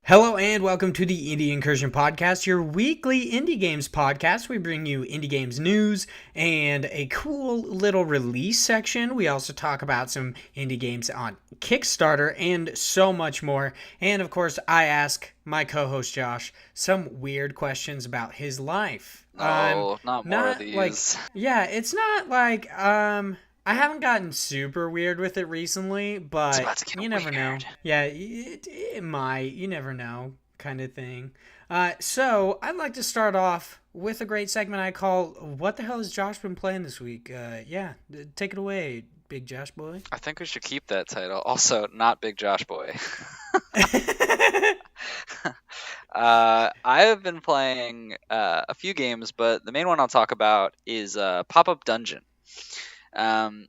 Hello and welcome to the Incursion Podcast, your weekly indie games podcast. We bring you indie games news and a cool little release section. We also talk about some indie games on Kickstarter and so much more. And of course, I ask my co-host Josh some weird questions about his life. No, not more of Not like, these. yeah, it's not like I haven't gotten super weird with it recently, It's but about to get you never know. weird. Yeah, it might. You never know, kind of thing. So I'd like to start off with a great segment I call "What the hell has Josh been playing this week?" Yeah, take it away, Big Josh boy. I think we should keep that title. Also, not Big Josh Boy. I have been playing a few games, but the main one I'll talk about is Pop-Up Dungeon.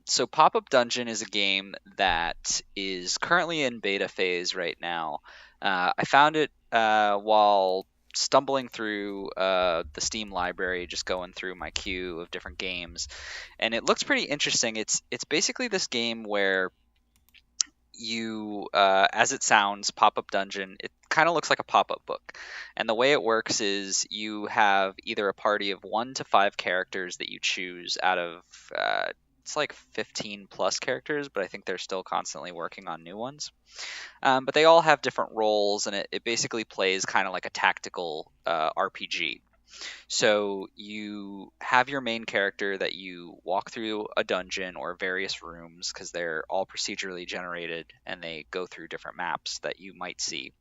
So Pop-Up Dungeon is a game that is currently in beta phase right now. I found it while stumbling through the Steam library, just going through my queue of different games, and it looks pretty interesting. It's basically this game where you, as it sounds, pop-up dungeon. It kind of looks like a pop-up book, and the way it works is you have either a party of 1 to 5 characters that you choose out of. It's like 15 plus characters, but I think they're still constantly working on new ones. But they all have different roles, and it basically plays kind of like a tactical RPG. So you have your main character that you walk through a dungeon or various rooms because they're all procedurally generated and they go through different maps that you might see.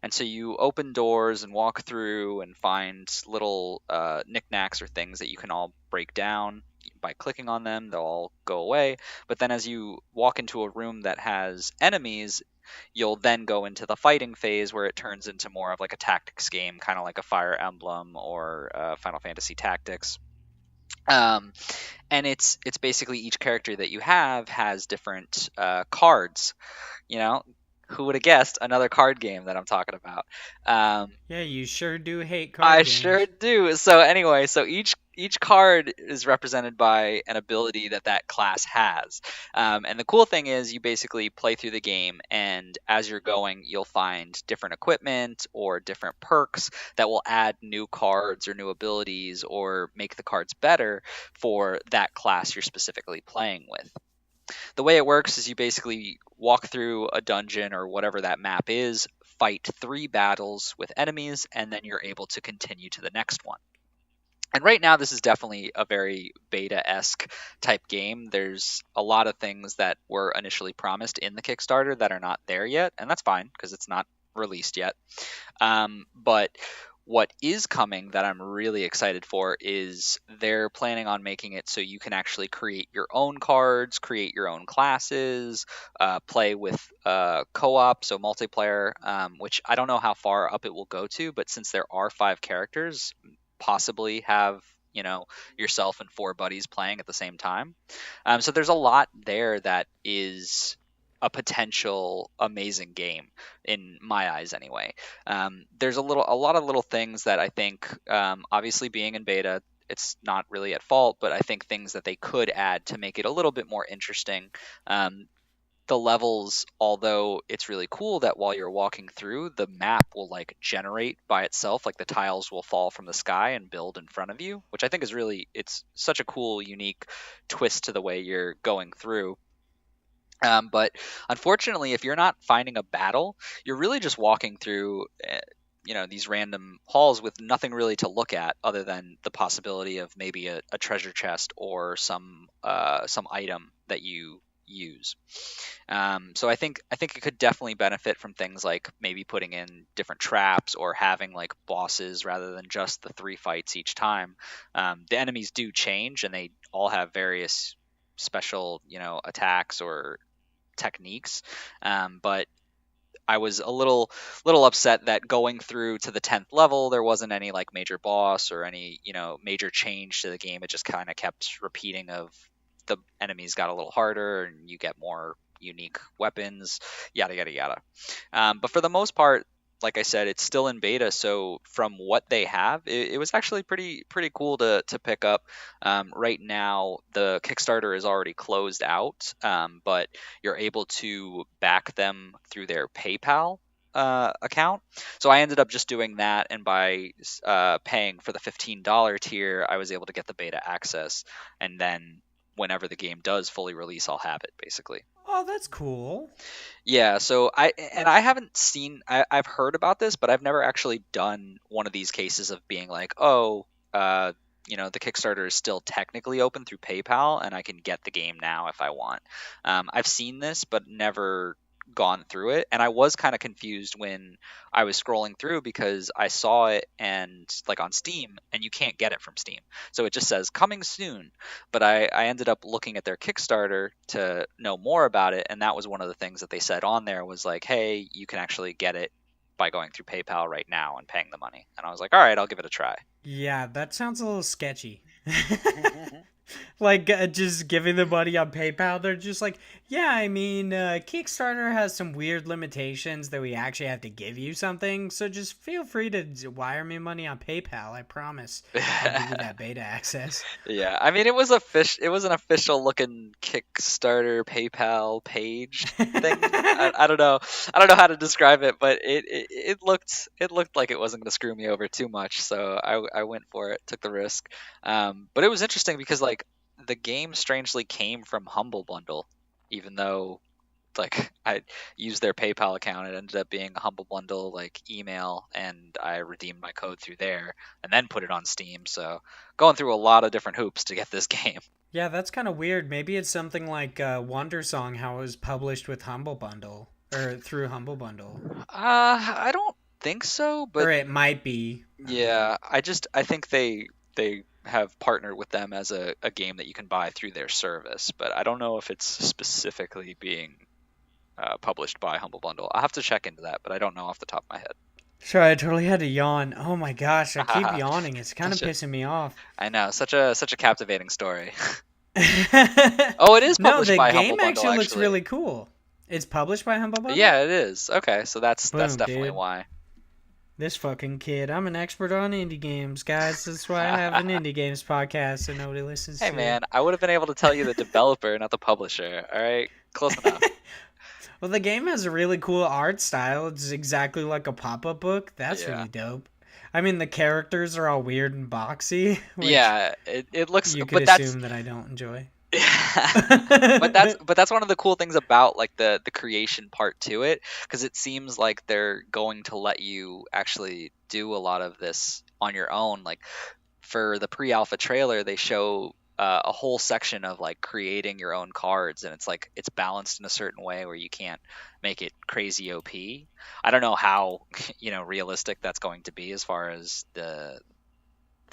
And so you open doors and walk through and find little knickknacks or things that you can all break down by clicking on them. They'll all go away. But then as you walk into a room that has enemies, you'll then go into the fighting phase where it turns into more of like a tactics game, kind of like a Fire Emblem or Final Fantasy Tactics. Um, and it's basically each character that you have has different cards. You know, who would have guessed another card game that I'm talking about? Um, Yeah, you sure do hate I card sure games. do. So anyway, so each card is represented by an ability that that class has. And the cool thing is you basically play through the game, and as you're going, you'll find different equipment or different perks that will add new cards or new abilities or make the cards better for that class you're specifically playing with. The way it works is you basically walk through a dungeon or whatever that map is, fight 3 battles with enemies, and then you're able to continue to the next one. And right now, this is definitely a very beta esque type game. There's a lot of things that were initially promised in the Kickstarter that are not there yet, and that's fine because it's not released yet. But what is coming that I'm really excited for is they're planning on making it so you can actually create your own cards, create your own classes, play with co op, so multiplayer, which I don't know how far up it will go to, but since there are 5 characters, possibly have yourself and 4 buddies playing at the same time. So there's a lot there that is a potential amazing game in my eyes anyway. There's a lot of little things that I think, obviously being in beta, it's not really at fault, but I think things that they could add to make it a little bit more interesting. The levels, although it's really cool that while you're walking through, the map will like generate by itself, like the tiles will fall from the sky and build in front of you, which I think is really, it's such a cool, unique twist to the way you're going through. But unfortunately, if you're not finding a battle, you're really just walking through, these random halls with nothing really to look at other than the possibility of maybe a treasure chest or some item that you use. So I think it could definitely benefit from things like maybe putting in different traps or having like bosses rather than just the 3 fights each time. The enemies do change and they all have various special attacks or techniques. But I was a little upset that going through to the 10th level there wasn't any like major boss or any major change to the game. It just kind of kept repeating of the enemies got a little harder and you get more unique weapons, yada yada yada. But for the most part, like I said, it's still in beta. So from what they have, it was actually pretty cool to pick up. Right now, the Kickstarter is already closed out, but you're able to back them through their PayPal account. So I ended up just doing that, and by paying for the $15 tier, I was able to get the beta access, and then whenever the game does fully release, I'll have it basically. Oh, that's cool. Yeah, so I haven't seen, I've heard about this, but I've never actually done one of these cases of being like, oh, the Kickstarter is still technically open through PayPal, and I can get the game now if I want. I've seen this, but never gone through it, and I was kind of confused when I was scrolling through because I saw it and like on Steam, and you can't get it from Steam, so it just says coming soon. But I ended up looking at their Kickstarter to know more about it, and that was one of the things that they said on there was like, hey, you can actually get it by going through PayPal right now and paying the money. And I was like, all right, I'll give it a try. Yeah, that sounds a little sketchy. Like, just giving the money on PayPal, they're just like, yeah, I mean, Kickstarter has some weird limitations that we actually have to give you something, so just feel free to wire me money on PayPal. I promise I'll give you that beta access. Yeah, I mean, it was an official looking Kickstarter PayPal page thing. I don't know. I don't know how to describe it, but it looked like it wasn't going to screw me over too much, so I went for it, took the risk. But it was interesting because like the game strangely came from Humble Bundle, even though like I used their PayPal account. It ended up being a Humble Bundle like email, and I redeemed my code through there and then put it on Steam. So going through a lot of different hoops to get this game. Yeah, that's kind of weird. Maybe it's something like Wandersong, how it was published with Humble Bundle, or through Humble Bundle. I don't think so, but Or it might be. yeah, I think they have partnered with them as a game that you can buy through their service, but I don't know if it's specifically being published by Humble Bundle. I'll have to check into that, but I don't know off the top of my head. Sorry, I totally had to yawn. Oh my gosh, I keep yawning. It's kind of pissing me off. I know, such a captivating story. Oh, it is published by Humble Bundle. No, the game actually looks really cool. It's published by Humble Bundle? Yeah, it is. Okay, so that's Boom, definitely dude. why. This fucking kid. I'm an expert on indie games, guys. That's why I have an indie games podcast so nobody listens to Hey man, I would have been able to tell you the developer, not the publisher. All right, close enough. Well, the game has a really cool art style. It's exactly like a pop-up book. That's really dope. I mean, the characters are all weird and boxy. Yeah, it looks. You could assume that I don't enjoy. but that's one of the cool things about like the creation part to it, because it seems like they're going to let you actually do a lot of this on your own. Like for the pre-alpha trailer, they show a whole section of like creating your own cards, and it's like it's balanced in a certain way where you can't make it crazy OP. I don't know how realistic that's going to be as far as the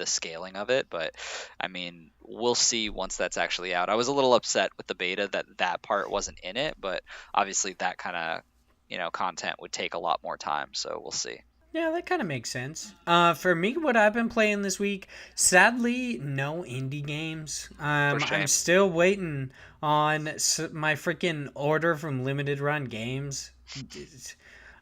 scaling of it, but I mean, we'll see once that's actually out. I was a little upset with the beta that part wasn't in it, but obviously that kind of content would take a lot more time, so we'll see. Yeah, that kind of makes sense. For me, what I've been playing this week, sadly, no indie games. I'm still waiting on my freaking order from Limited Run Games.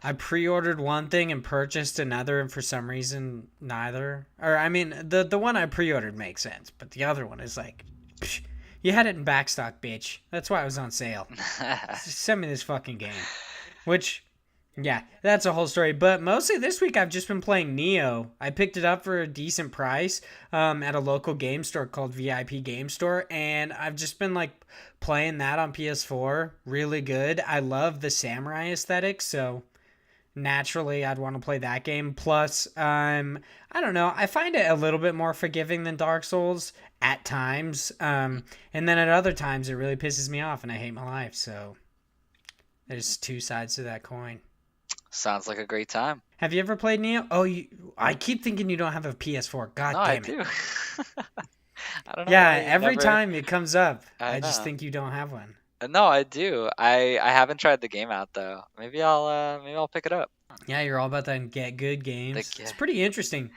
I pre-ordered one thing and purchased another, and for some reason, neither. Or, I mean, the one I pre-ordered makes sense, but the other one is like, psh, you had it in backstock, bitch. That's why it was on sale. Just send me this fucking game. Which, yeah, that's a whole story. But mostly this week, I've just been playing Neo. I picked it up for a decent price at a local game store called VIP Game Store, and I've just been like playing that on PS4. Really good. I love the samurai aesthetic, so naturally I'd want to play that game. Plus, I don't know, I find it a little bit more forgiving than Dark Souls at times, and then at other times it really pisses me off and I hate my life. So there's two sides to that coin. Sounds like a great time. Have you ever played Neo? I keep thinking you don't have a PS4. God damn it. I do. I don't know. Yeah, every time it comes up, I just think you don't have one. No, I do. I haven't tried the game out though. Maybe I'll pick it up. Yeah, you're all about that get good games. It's pretty interesting.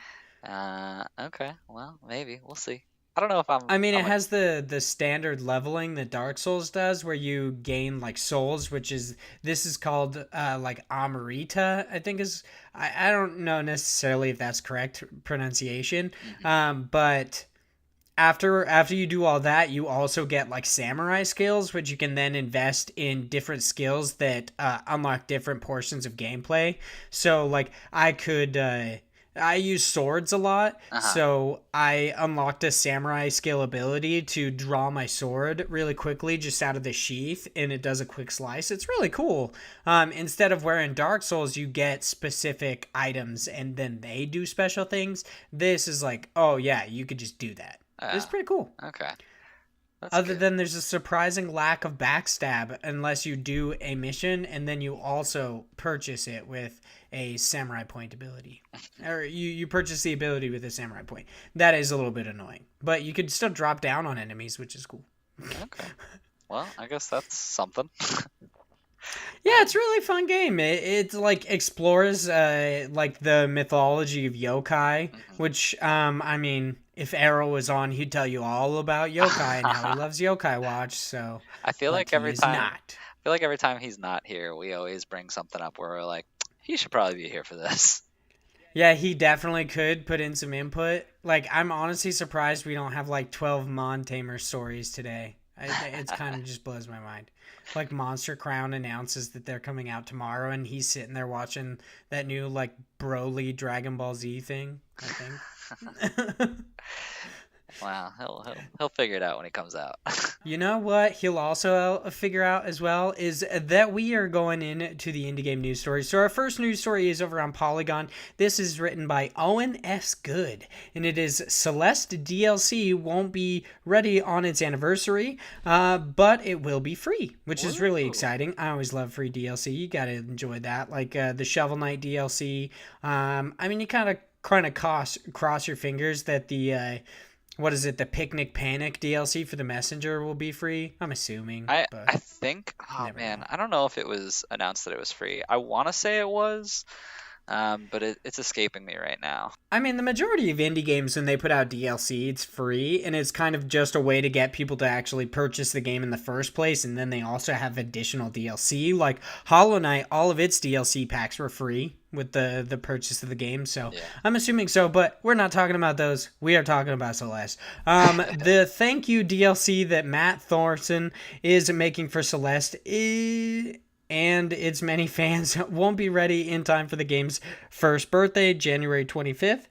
Okay. Well, maybe we'll see. I don't know if I'm. I mean, it has the standard leveling that Dark Souls does, where you gain like souls, this is called like Amarita, I think is. I don't know necessarily if that's correct pronunciation, but after you do all that, you also get like samurai skills, which you can then invest in different skills that unlock different portions of gameplay. So like I use swords a lot, Uh-huh. so I unlocked a samurai skill ability to draw my sword really quickly just out of the sheath, and it does a quick slice. It's really cool. Instead of where in Dark Souls you get specific items and then they do special things, this is like, oh yeah, you could just do that. It's Yeah. pretty cool. Okay. That's Other good. than there's a surprising lack of backstab unless you do a mission and then you also purchase it with a samurai point ability. Or you purchase the ability with a samurai point. That is a little bit annoying. But you could still drop down on enemies, which is cool. Okay. Well, I guess that's something. Yeah, it's a really fun game. It like explores like the mythology of yokai, Mhm. which I mean, if Errol was on, he'd tell you all about yokai and how he loves yokai watch. So, I feel but like he every is time not. I feel like every time he's not here, we always bring something up where we're like, he should probably be here for this. Yeah, he definitely could put in some input. Like, I'm honestly surprised we don't have like 12 Mon Tamer stories today. It's kind of just blows my mind. Like, Monster Crown announces that they're coming out tomorrow, and he's sitting there watching that new, like, Broly Dragon Ball Z thing, I think. Wow, he'll figure it out when he comes out. You know what he'll also figure out as well is that we are going into the indie game news story. So our first news story is over on Polygon. This is written by Owen S. Good, and it is Celeste DLC won't be ready on its anniversary, but it will be free, which is really Woo. exciting. I always love free DLC. You gotta enjoy that, like the Shovel Knight DLC. I mean, you kind of cross your fingers that the what is it? The Picnic Panic DLC for the Messenger will be free. I'm assuming, I but think, oh never man, know. I don't know if it was announced that it was free. I want to say it was, but it's escaping me right now. I mean, the majority of indie games, when they put out DLC, it's free, and it's kind of just a way to get people to actually purchase the game in the first place, and then they also have additional DLC. Like Hollow Knight, all of its DLC packs were free with the purchase of the game, so Yeah. I'm assuming so, but we're not talking about those. We are talking about Celeste. The thank you DLC that Matt Thorson is making for Celeste and its many fans won't be ready in time for the game's first birthday, January 25th.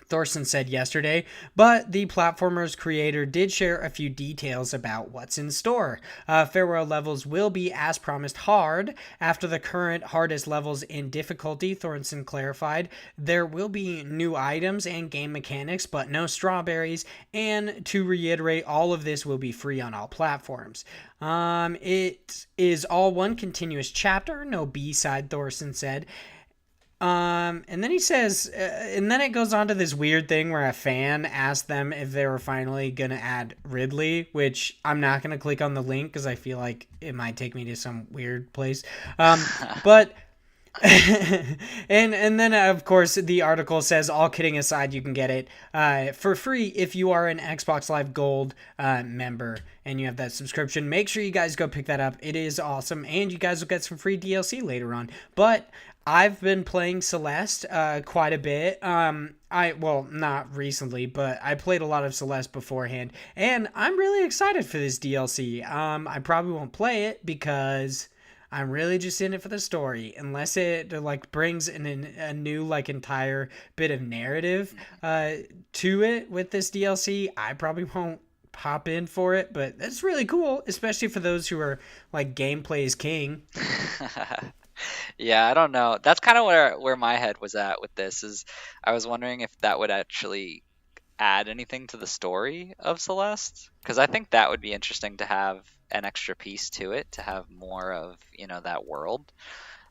Thorson said yesterday, but the platformer's creator did share a few details about what's in store. Farewell levels will be, as promised, hard. After the current hardest levels in difficulty, Thorson clarified, there will be new items and game mechanics, but no strawberries. And to reiterate, all of this will be free on all platforms. It is all one continuous chapter, no B-side, Thorson said. And then he says, and then it goes on to this weird thing where a fan asked them if they were finally gonna add Ridley, which I'm not gonna click on the link because I feel like it might take me to some weird place. But and then of course the article says, all kidding aside, you can get it for free if you are an Xbox Live Gold member and you have that subscription. Make sure you guys go pick that up. It is awesome, and you guys will get some free DLC later on. But I've been playing Celeste quite a bit. Well, not recently, but I played a lot of Celeste beforehand, and I'm really excited for this DLC. I probably won't play it because I'm really just in it for the story, unless it like brings in a new like entire bit of narrative to it with this DLC. I probably won't pop in for it, but that's really cool, especially for those who are like gameplay is king. Yeah, I don't know. That's kind of where my head was at with this is I was wondering if that would actually add anything to the story of Celeste, because I think that would be interesting to have an extra piece to it, to have more of, that world.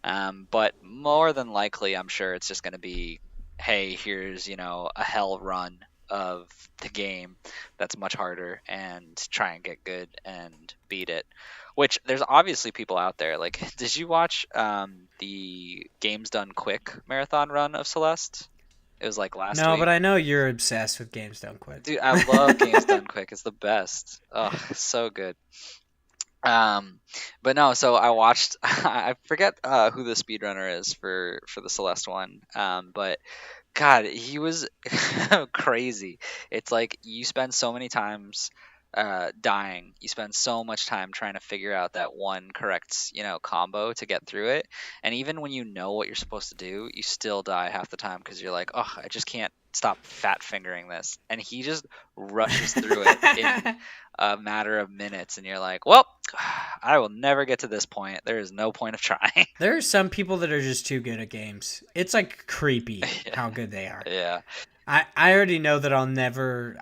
But more than likely, I'm sure it's just going to be, hey, here's, a hell run of the game that's much harder, and try and get good and beat it. Which there's obviously people out there. Like, did you watch the Games Done Quick marathon run of Celeste? It was like last No, week. but I know you're obsessed with Games Don't Quit. Dude, I love Games Done Quick. It's the best. Oh, so good. Um, but no, so I watched. I forget who the speedrunner is for the Celeste one. But God, he was crazy. It's like you spend so many times dying. You spend so much time trying to figure out that one correct, combo to get through it. And even when you know what you're supposed to do, you still die half the time because you're like, oh, I just can't stop fat fingering this. And he just rushes through it in a matter of minutes. And you're like, well, I will never get to this point. There is no point of trying. There are some people that are just too good at games. It's like creepy Yeah. how good they are. Yeah. I already know that I'll never.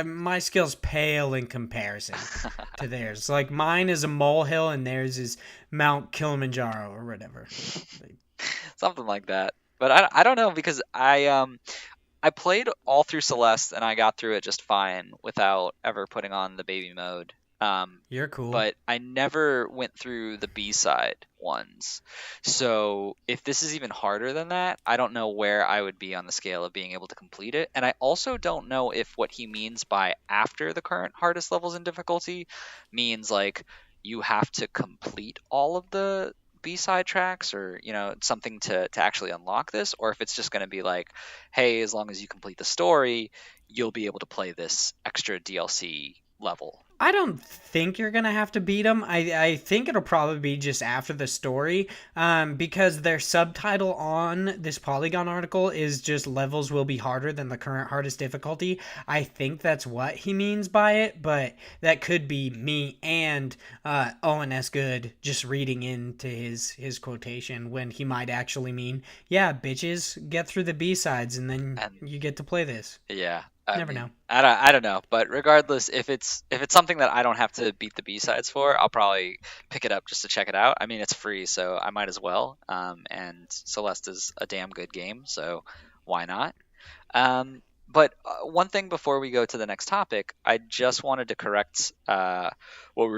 My skills pale in comparison to theirs. Like mine is a molehill and theirs is Mount Kilimanjaro or whatever. Something like that. But I don't know because I played all through Celeste and I got through it just fine without ever putting on the baby mode. You're cool. But I never went through the B-side ones. So if this is even harder than that, I don't know where I would be on the scale of being able to complete it. And I also don't know if what he means by after the current hardest levels in difficulty means like you have to complete all of the B-side tracks or, something to actually unlock this, or if it's just going to be like, hey, as long as you complete the story, you'll be able to play this extra DLC level. I don't think you're going to have to beat them. I think it'll probably be just after the story because their subtitle on this Polygon article is just levels will be harder than the current hardest difficulty. I think that's what he means by it, but that could be me and ONS Good just reading into his quotation when he might actually mean, yeah, bitches, get through the B-sides and then you get to play this. Yeah. Never know. I don't know, but regardless, if it's something that I don't have to beat the B-sides for, I'll probably pick it up just to check it out. I mean, it's free, so I might as well. And Celeste is a damn good game, so why not? But one thing before we go to the next topic, I just wanted to correct what we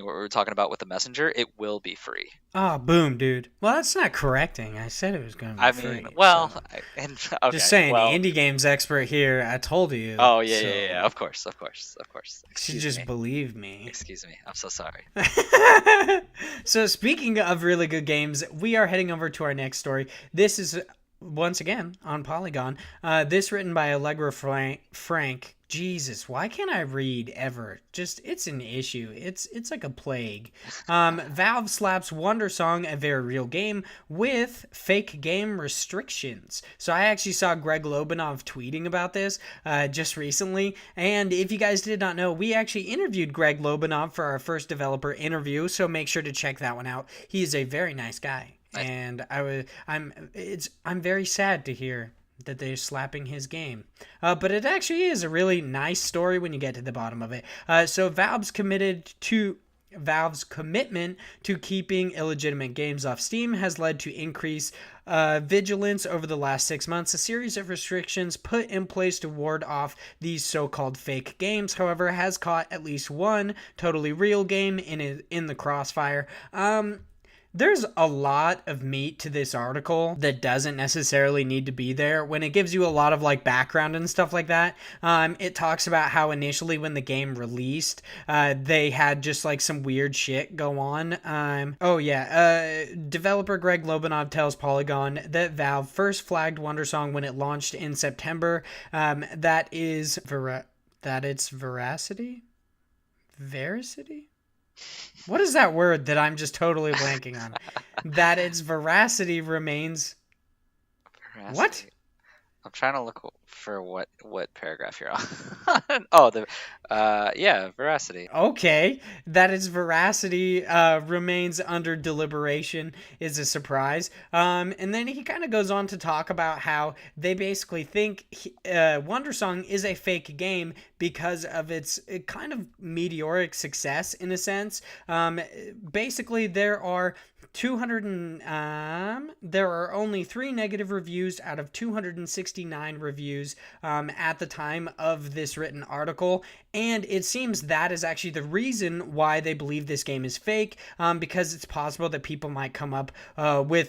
were talking about with the messenger. It will be free. Oh, boom, dude. Well, that's not correcting. I said it was going to be free. Well, so. Okay, just saying, well, indie games expert here. I told you. Oh, yeah. Of course. You just believe me. Excuse me. I'm so sorry. So, speaking of really good games, we are heading over to our next story. This is, once again, on Polygon. This written by Allegra Frank. Jesus, why can't I read ever? Just, it's an issue. It's like a plague. Valve slaps Wandersong, a very real game, with fake game restrictions. So I actually saw Greg Lobanov tweeting about this just recently. And if you guys did not know, we actually interviewed Greg Lobanov for our first developer interview. So make sure to check that one out. He is a very nice guy. Nice. And I'm very sad to hear that they're slapping his game. But it actually is a really nice story when you get to the bottom of it. So Valve's commitment to keeping illegitimate games off Steam has led to increased vigilance over the last 6 months. A series of restrictions put in place to ward off these so-called fake games, however, has caught at least one totally real game in the crossfire. There's a lot of meat to this article that doesn't necessarily need to be there. When it gives you a lot of like background and stuff like that, it talks about how initially when the game released, they had just like some weird shit go on. Developer Greg Lobanov tells Polygon that Valve first flagged Wandersong when it launched in September. That its veracity? Veracity? What is that word that I'm just totally blanking on? That its veracity remains... Veracity. What? I'm trying to look for what paragraph you're on. Oh, veracity. Okay. That its veracity remains under deliberation is a surprise. And then he kind of goes on to talk about how they basically think Wandersong is a fake game because of its kind of meteoric success in a sense. Basically, there are only 3 negative reviews out of 269 reviews at the time of this written article, And it seems that is actually the reason why they believe this game is fake, because it's possible that people might come up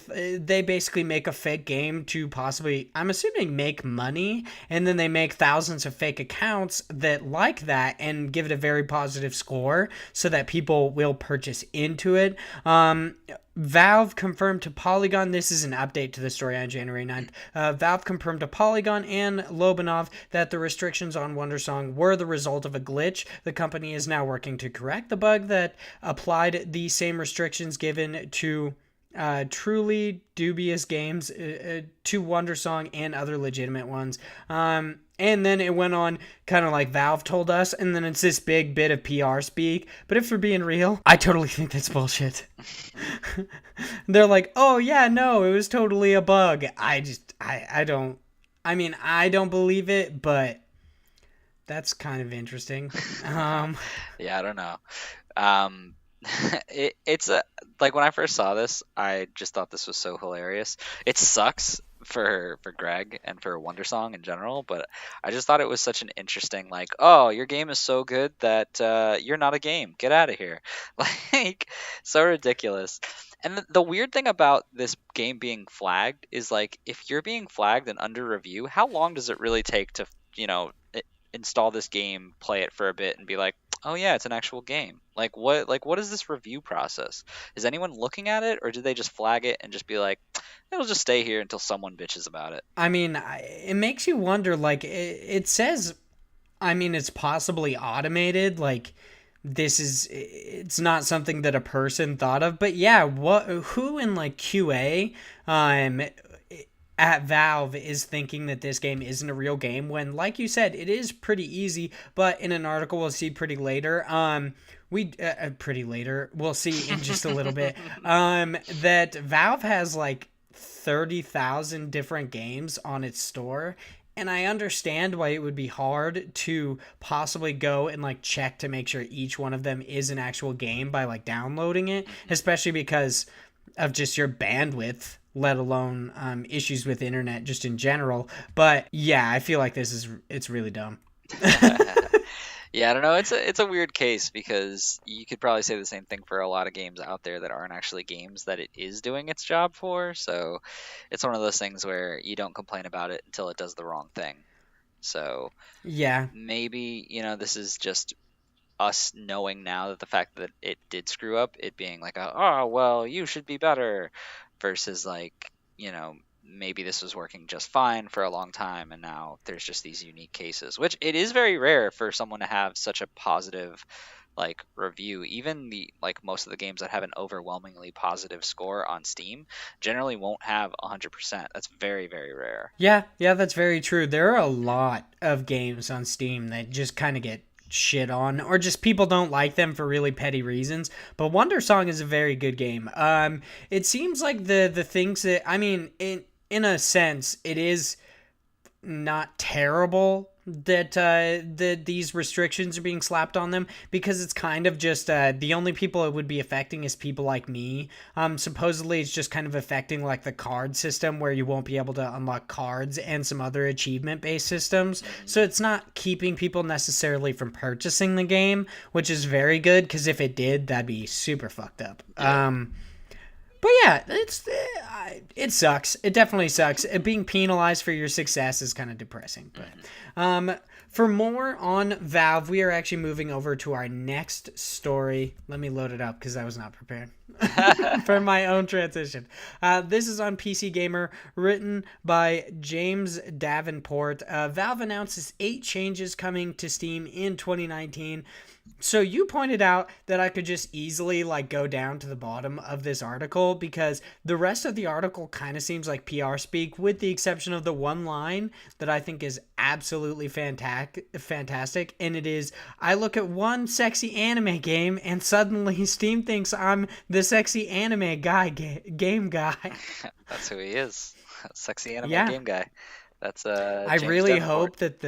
they basically make a fake game to possibly, I'm assuming, make money, and then they make thousands of fake accounts that like that and give it a very positive score so that people will purchase into it. Valve confirmed to Polygon, this is an update to the story on January 9th, Valve confirmed to Polygon and Lobanov that the restrictions on Wandersong were the result of a glitch. The company is now working to correct the bug that applied the same restrictions given to truly dubious games to Wandersong and other legitimate ones. And then it went on kind of like Valve told us, and then it's this big bit of PR speak. But if we're being real, I totally think that's bullshit. They're like, oh yeah, no, it was totally a bug. I don't believe it, but that's kind of interesting. Yeah, I don't know. It's like when I first saw this, I just thought this was so hilarious. It sucks for Greg and for Wondersong in general, but I just thought it was such an interesting, like, oh, your game is so good that you're not a game. Get out of here. Like, so ridiculous. And the weird thing about this game being flagged is, like, if you're being flagged and under review, how long does it really take to, install this game, play it for a bit, and be like, oh yeah, it's an actual game? What is this review process? Is anyone looking at it, or do they just flag it and just be like, it'll just stay here until someone bitches about it? I mean, it makes you wonder, like, it says, I mean, it's possibly automated, like, it's not something that a person thought of, but yeah, who in, like, QA, at Valve is thinking that this game isn't a real game when, like you said, it is pretty easy. But in an article we'll see pretty later, we'll see in just a little bit, that Valve has like 30,000 different games on its store. And I understand why it would be hard to possibly go and like check to make sure each one of them is an actual game by like downloading it, especially because of just your bandwidth, let alone issues with internet just in general. But yeah, I feel like it's really dumb. Yeah, I don't know. It's a weird case because you could probably say the same thing for a lot of games out there that aren't actually games that it is doing its job for. So it's one of those things where you don't complain about it until it does the wrong thing. So yeah, maybe, this is just us knowing now that the fact that it did screw up, it being like, oh, well, you should be better, versus like, maybe this was working just fine for a long time and now there's just these unique cases, which it is very rare for someone to have such a positive like review. Even most of the games that have an overwhelmingly positive score on Steam generally won't have 100%. That's very, very rare. Yeah, that's very true. There are a lot of games on Steam that just kind of get shit on, or just people don't like them for really petty reasons. But Wandersong is a very good game. It seems like the things that, I mean, in a sense, it is not terrible that these restrictions are being slapped on them, because it's kind of just the only people it would be affecting is people like me. Supposedly it's just kind of affecting like the card system where you won't be able to unlock cards and some other achievement based systems. So it's not keeping people necessarily from purchasing the game, which is very good, because if it did, that'd be super fucked up. Yeah. But yeah, it sucks. It definitely sucks. Being penalized for your success is kind of depressing. But for more on Valve, we are actually moving over to our next story. Let me load it up because I was not prepared for my own transition. This is on PC Gamer, written by James Davenport. Valve announces 8 changes coming to Steam in 2019. So you pointed out that I could just easily like go down to the bottom of this article, because the rest of the article kind of seems like PR speak, with the exception of the one line that I think is absolutely fantastic. And it is, I look at one sexy anime game and suddenly Steam thinks I'm the sexy anime guy, game guy. That's who he is. Sexy anime yeah. game guy. That's I really hope that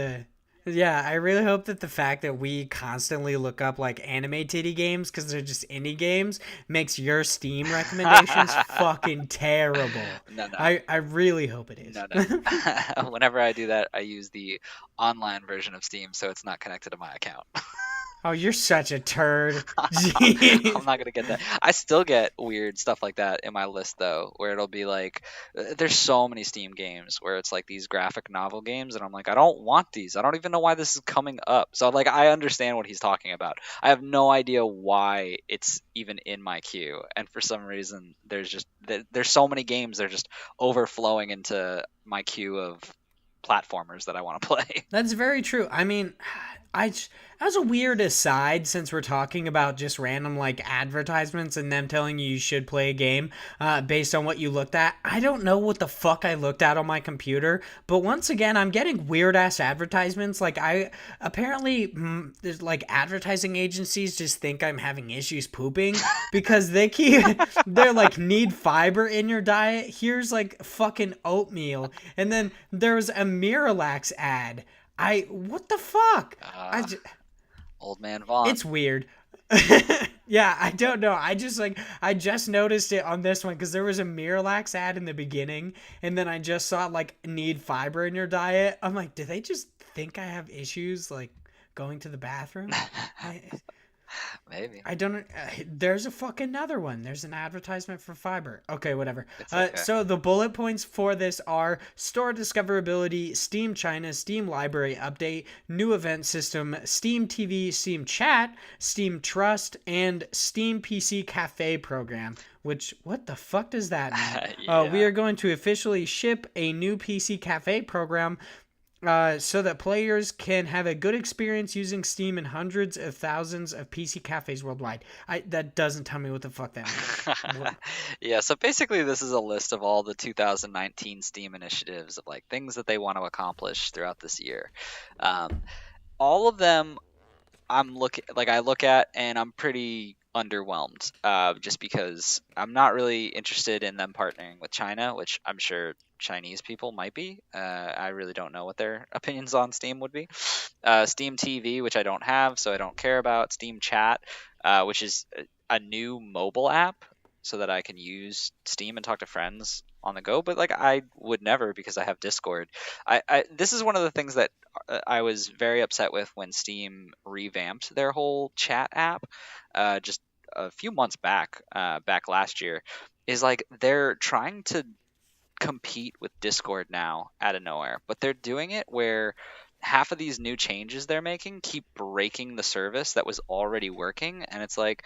Yeah, I really hope that the fact that we constantly look up like anime titty games because they're just indie games makes your Steam recommendations fucking terrible. No, no, I really hope it is. no, no. Whenever I do that, I use the online version of Steam, so it's not connected to my account. Oh, you're such a turd. I'm Jeez. not gonna get that. I still get weird stuff like that in my list though, where it'll be like, there's so many Steam games where it's like these graphic novel games, and I'm like, I don't want these. I don't even know why this is coming up. So like, I understand what he's talking about. I have no idea why it's even in my queue, and for some reason, there's so many games they're just overflowing into my queue of platformers that I want to play. That's very true. I mean, I as a weird aside, since we're talking about just random like advertisements and them telling you should play a game based on what you looked at, I don't know what the fuck I looked at on my computer. But once again, I'm getting weird ass advertisements. Like I apparently there's like advertising agencies just think I'm having issues pooping because they're like need fiber in your diet. Here's like fucking oatmeal, and then there was a Miralax ad. What the fuck? Uh, Old man Vaughn. It's weird. Yeah, I don't know. I just noticed it on this one because there was a Miralax ad in the beginning, and then I just saw like need fiber in your diet. I'm like, do they just think I have issues like going to the bathroom? I, Maybe. I don't. There's a fucking another one. There's an advertisement for fiber. Okay, whatever. It's okay. So the bullet points for this are store discoverability, Steam China, Steam Library update, new event system, Steam TV, Steam Chat, Steam Trust, and Steam PC Cafe program. Which, what the fuck does that mean? Yeah. We are going to officially ship a new PC Cafe program so that players can have a good experience using Steam in hundreds of thousands of PC cafes worldwide. That doesn't tell me what the fuck that means. Yeah, so basically this is a list of all the 2019 Steam initiatives of like things that they want to accomplish throughout this year. All of them I look at and I'm pretty underwhelmed, just because I'm not really interested in them partnering with China, which I'm sure Chinese people might be. I really don't know what their opinions on Steam would be. Steam TV, which I don't have, so I don't care about. Steam Chat, which is a new mobile app so that I can use Steam and talk to friends on the go. But like I would never because I have Discord. This is one of the things that I was very upset with when Steam revamped their whole chat app just a few months back, back last year, is like they're trying to compete with Discord now out of nowhere, but they're doing it where half of these new changes they're making keep breaking the service that was already working, and it's like,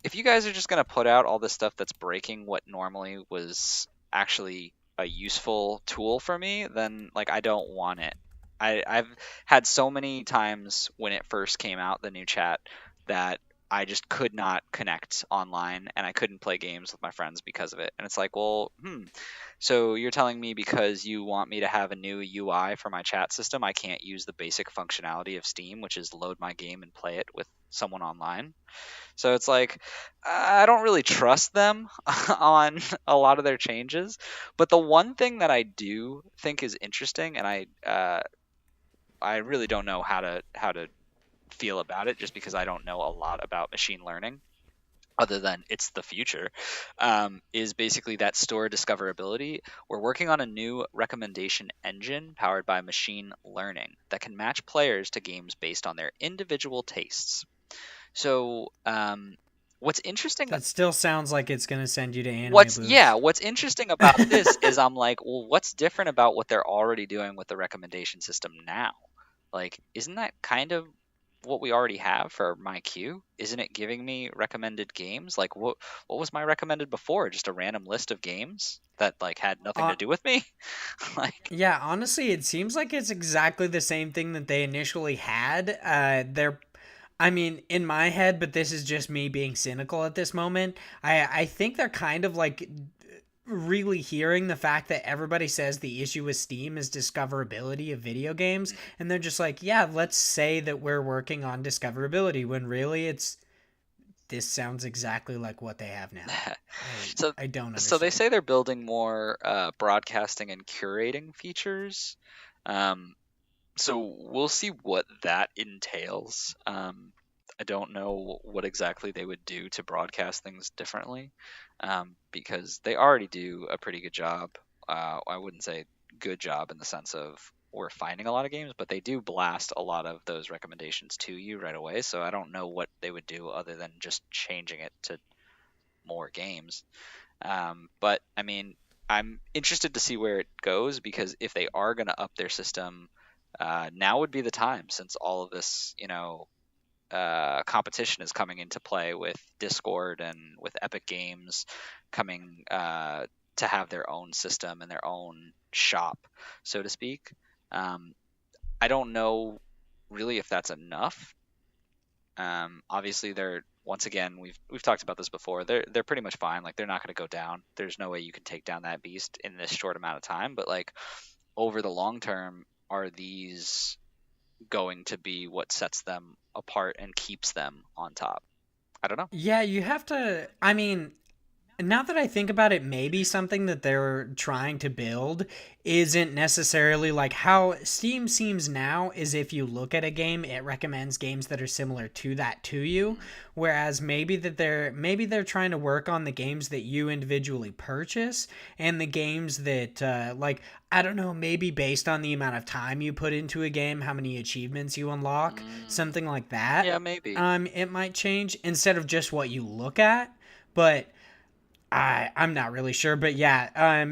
if you guys are just going to put out all this stuff that's breaking what normally was actually a useful tool for me, then like I don't want it. I've had so many times when it first came out, the new chat, that I just could not connect online and I couldn't play games with my friends because of it. And it's like, well, so you're telling me because you want me to have a new UI for my chat system, I can't use the basic functionality of Steam, which is load my game and play it with someone online? So it's like, I don't really trust them on a lot of their changes. But the one thing that I do think is interesting, and I really don't know how to feel about it, just because I don't know a lot about machine learning, other than it's the future, is basically that store discoverability. We're working on a new recommendation engine powered by machine learning that can match players to games based on their individual tastes. So, what's interesting? That still sounds like it's gonna send you to anime boobs. What's interesting about this is I'm like, well, what's different about what they're already doing with the recommendation system now? Like, isn't that kind of what we already have for my queue? Isn't it giving me recommended games? Like, what was my recommended before? Just a random list of games that like had nothing to do with me? Like, Yeah, honestly, it seems like it's exactly the same thing that they initially had. I mean, in my head, but this is just me being cynical at this moment. I think they're kind of like really hearing the fact that everybody says the issue with Steam is discoverability of video games, and they're just like, yeah, let's say that we're working on discoverability, when really this sounds exactly like what they have now. so I don't understand. so they say they're building more broadcasting and curating features. So we'll see what that entails. I don't know what exactly they would do to broadcast things differently, because they already do a pretty good job. I wouldn't say good job in the sense of we're finding a lot of games, but they do blast a lot of those recommendations to you right away. So I don't know what they would do other than just changing it to more games. But I mean, I'm interested to see where it goes, because if they are going to up their system, now would be the time, since all of this, competition is coming into play with Discord and with Epic Games coming to have their own system and their own shop, so to speak. Um, I don't know really if that's enough. Obviously, they're once again we've talked about this before. They're pretty much fine. Like, they're not going to go down. There's no way you can take down that beast in this short amount of time. But like, over the long term, are these going to be what sets them apart and keeps them on top? I don't know. Yeah, you have to. I mean, now that I think about it, maybe something that they're trying to build isn't necessarily like how Steam seems now is if you look at a game, it recommends games that are similar to that to you. Whereas maybe they're trying to work on the games that you individually purchase and the games that like I don't know, maybe based on the amount of time you put into a game, how many achievements you unlock, something like that. Yeah, maybe. It might change instead of just what you look at. But I'm not really sure, but yeah,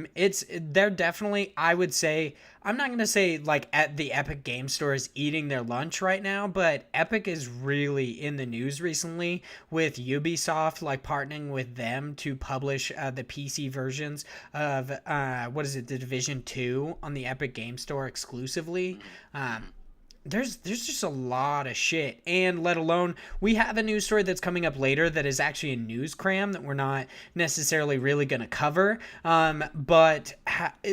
they're definitely, I would say, I'm not gonna say like at the Epic Game Store is eating their lunch right now, but Epic is really in the news recently with Ubisoft like partnering with them to publish the PC versions of what is it, The Division 2 on the Epic Game Store exclusively. There's just a lot of shit, and let alone we have a news story that's coming up later that is actually a news cram that we're not necessarily really going to cover, but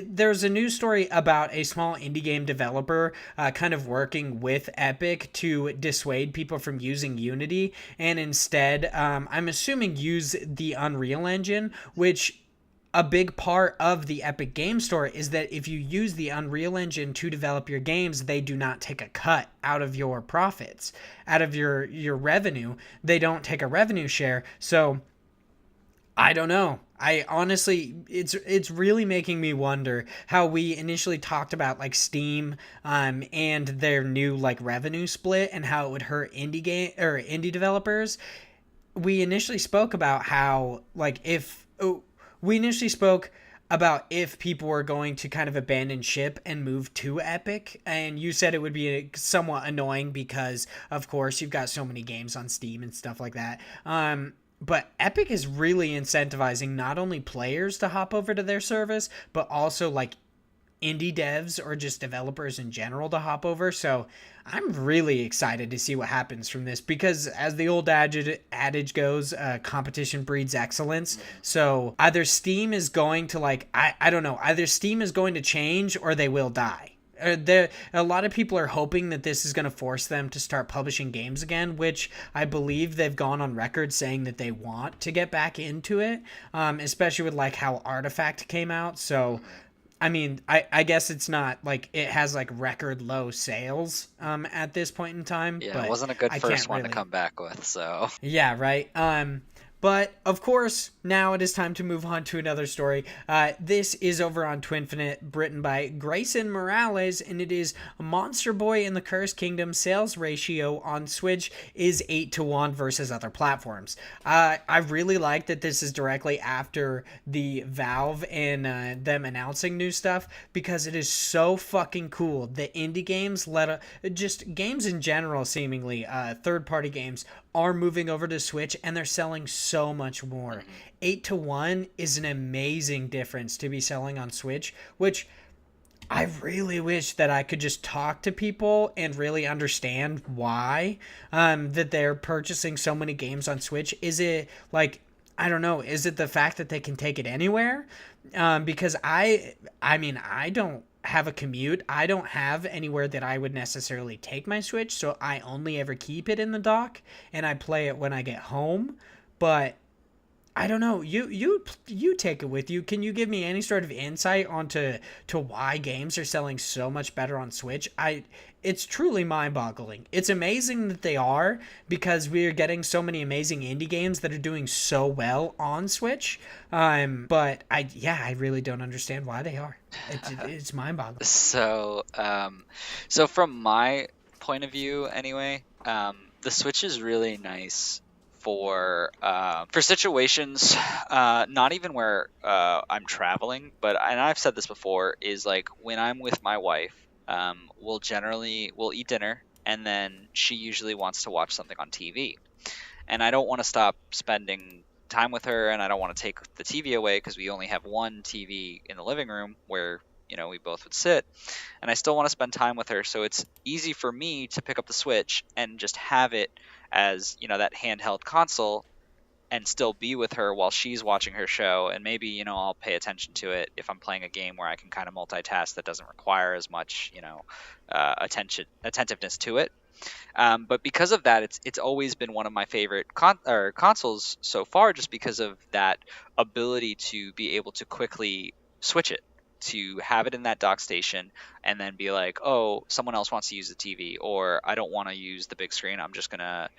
there's a news story about a small indie game developer kind of working with Epic to dissuade people from using Unity and instead I'm assuming use the Unreal Engine, which a big part of the Epic Game Store is that if you use the Unreal Engine to develop your games, they do not take a cut out of your profits, out of your revenue. They don't take a revenue share. So I don't know. I honestly, it's really making me wonder how we initially talked about like Steam, and their new like revenue split and how it would hurt indie developers. We initially spoke about how like if we initially spoke about if people were going to kind of abandon ship and move to Epic, and you said it would be somewhat annoying because, of course, you've got so many games on Steam and stuff like that. But Epic is really incentivizing not only players to hop over to their service, but also like indie devs or just developers in general to hop over. So I'm really excited to see what happens from this because as the old adage goes, competition breeds excellence. So either Steam is going to like, I don't know, either Steam is going to change or they will die. A lot of people are hoping that this is going to force them to start publishing games again, which I believe they've gone on record saying that they want to get back into it, especially with like how Artifact came out. So I mean, I guess it's not like it has like record low sales at this point in time. Yeah, but it wasn't a good I first can't one really. to come back with, so. Yeah, right. But of course, now it is time to move on to another story. This is over on Twinfinite, written by Grayson Morales, and it is Monster Boy in the Cursed Kingdom sales ratio on Switch is 8-1 versus other platforms. I really like that this is directly after the Valve and them announcing new stuff because it is so fucking cool. The indie games, just games in general, seemingly third-party games, are moving over to Switch and they're selling so much more. 8-1 is an amazing difference to be selling on Switch, which I really wish that I could just talk to people and really understand why that they're purchasing so many games on Switch. Is it like, I don't know, is it the fact that they can take it anywhere? Because I mean, I don't have a commute. I don't have anywhere that I would necessarily take my Switch, so I only ever keep it in the dock and I play it when I get home. But I don't know. You take it with you. Can you give me any sort of insight onto to why games are selling so much better on Switch? It's truly mind-boggling. It's amazing that they are because we are getting so many amazing indie games that are doing so well on Switch. But I really don't understand why they are. It's mind-boggling. So from my point of view, anyway, the Switch is really nice for situations, not even where I'm traveling, but and I've said this before, is like when I'm with my wife, we'll eat dinner, and then she usually wants to watch something on TV, and I don't want to stop spending time with her, and I don't want to take the TV away because we only have one TV in the living room where we both would sit, and I still want to spend time with her. So it's easy for me to pick up the Switch and just have it as that handheld console and still be with her while she's watching her show, and maybe I'll pay attention to it if I'm playing a game where I can kind of multitask that doesn't require as much attentiveness to it. But because of that, it's always been one of my favorite consoles so far, just because of that ability to be able to quickly switch it, to have it in that dock station and then be like, oh, someone else wants to use the TV, or I don't want to use the big screen. I'm just gonna,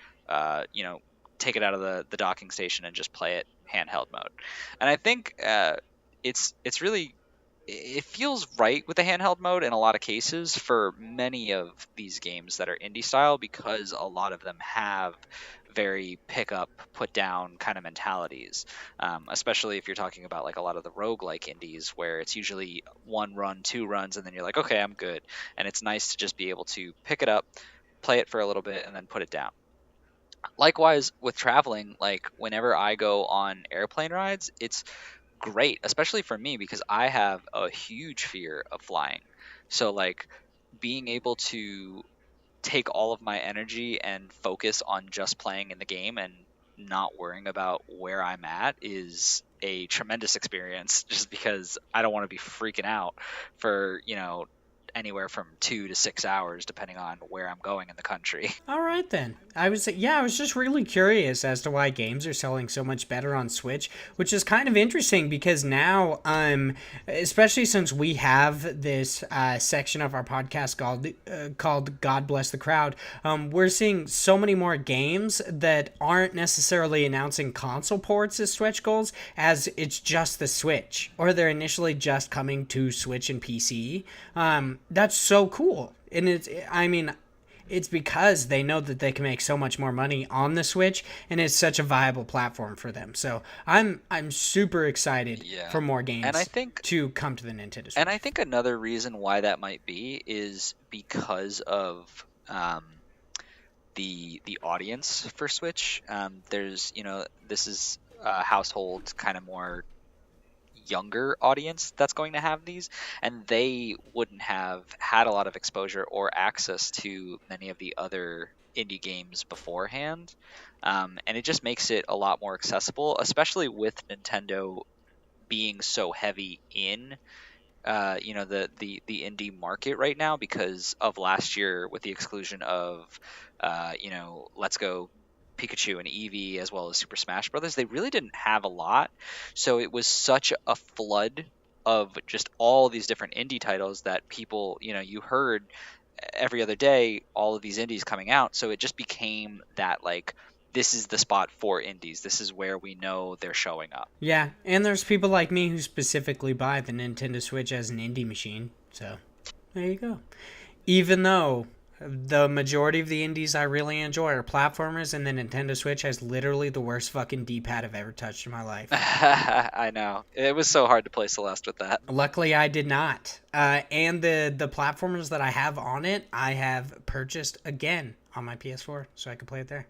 take it out of the docking station and just play it handheld mode. And I think it's really, it feels right with the handheld mode in a lot of cases for many of these games that are indie style, because a lot of them have very pick up, put down kind of mentalities, especially if you're talking about like a lot of the roguelike indies where it's usually one run, two runs, and then you're like, okay, I'm good. And it's nice to just be able to pick it up, play it for a little bit, and then put it down. Likewise with traveling, like whenever I go on airplane rides, it's great, especially for me because I have a huge fear of flying. So like being able to take all of my energy and focus on just playing in the game and not worrying about where I'm at is a tremendous experience, just because I don't want to be freaking out for, anywhere from 2 to 6 hours depending on where I'm going in the country. All right then. I was just really curious as to why games are selling so much better on Switch, which is kind of interesting because now especially since we have this section of our podcast called God Bless the Crowd, we're seeing so many more games that aren't necessarily announcing console ports as Switch goals, as it's just the Switch, or they're initially just coming to Switch and PC. That's so cool. And it's because they know that they can make so much more money on the Switch, and it's such a viable platform for them. So I'm super excited for more games and I think to come to the Nintendo Switch. And I think another reason why that might be is because of the audience for Switch. There's this is a household kind of more younger audience that's going to have these, and they wouldn't have had a lot of exposure or access to many of the other indie games beforehand, and it just makes it a lot more accessible, especially with Nintendo being so heavy in the indie market right now because of last year with the exclusion of Let's Go Pikachu and Eevee, as well as Super Smash Brothers. They really didn't have a lot, so it was such a flood of just all these different indie titles that people, you heard every other day all of these indies coming out, so it just became that like, this is the spot for indies. This is where we know they're showing up. Yeah, and there's people like me who specifically buy the Nintendo Switch as an indie machine, so there you go. Even though the majority of the indies I really enjoy are platformers, and the Nintendo Switch has literally the worst fucking D-pad I've ever touched in my life. I know. It was so hard to play Celeste with that. Luckily, I did not. And the platformers that I have on it, I have purchased again on my PS4, so I can play it there.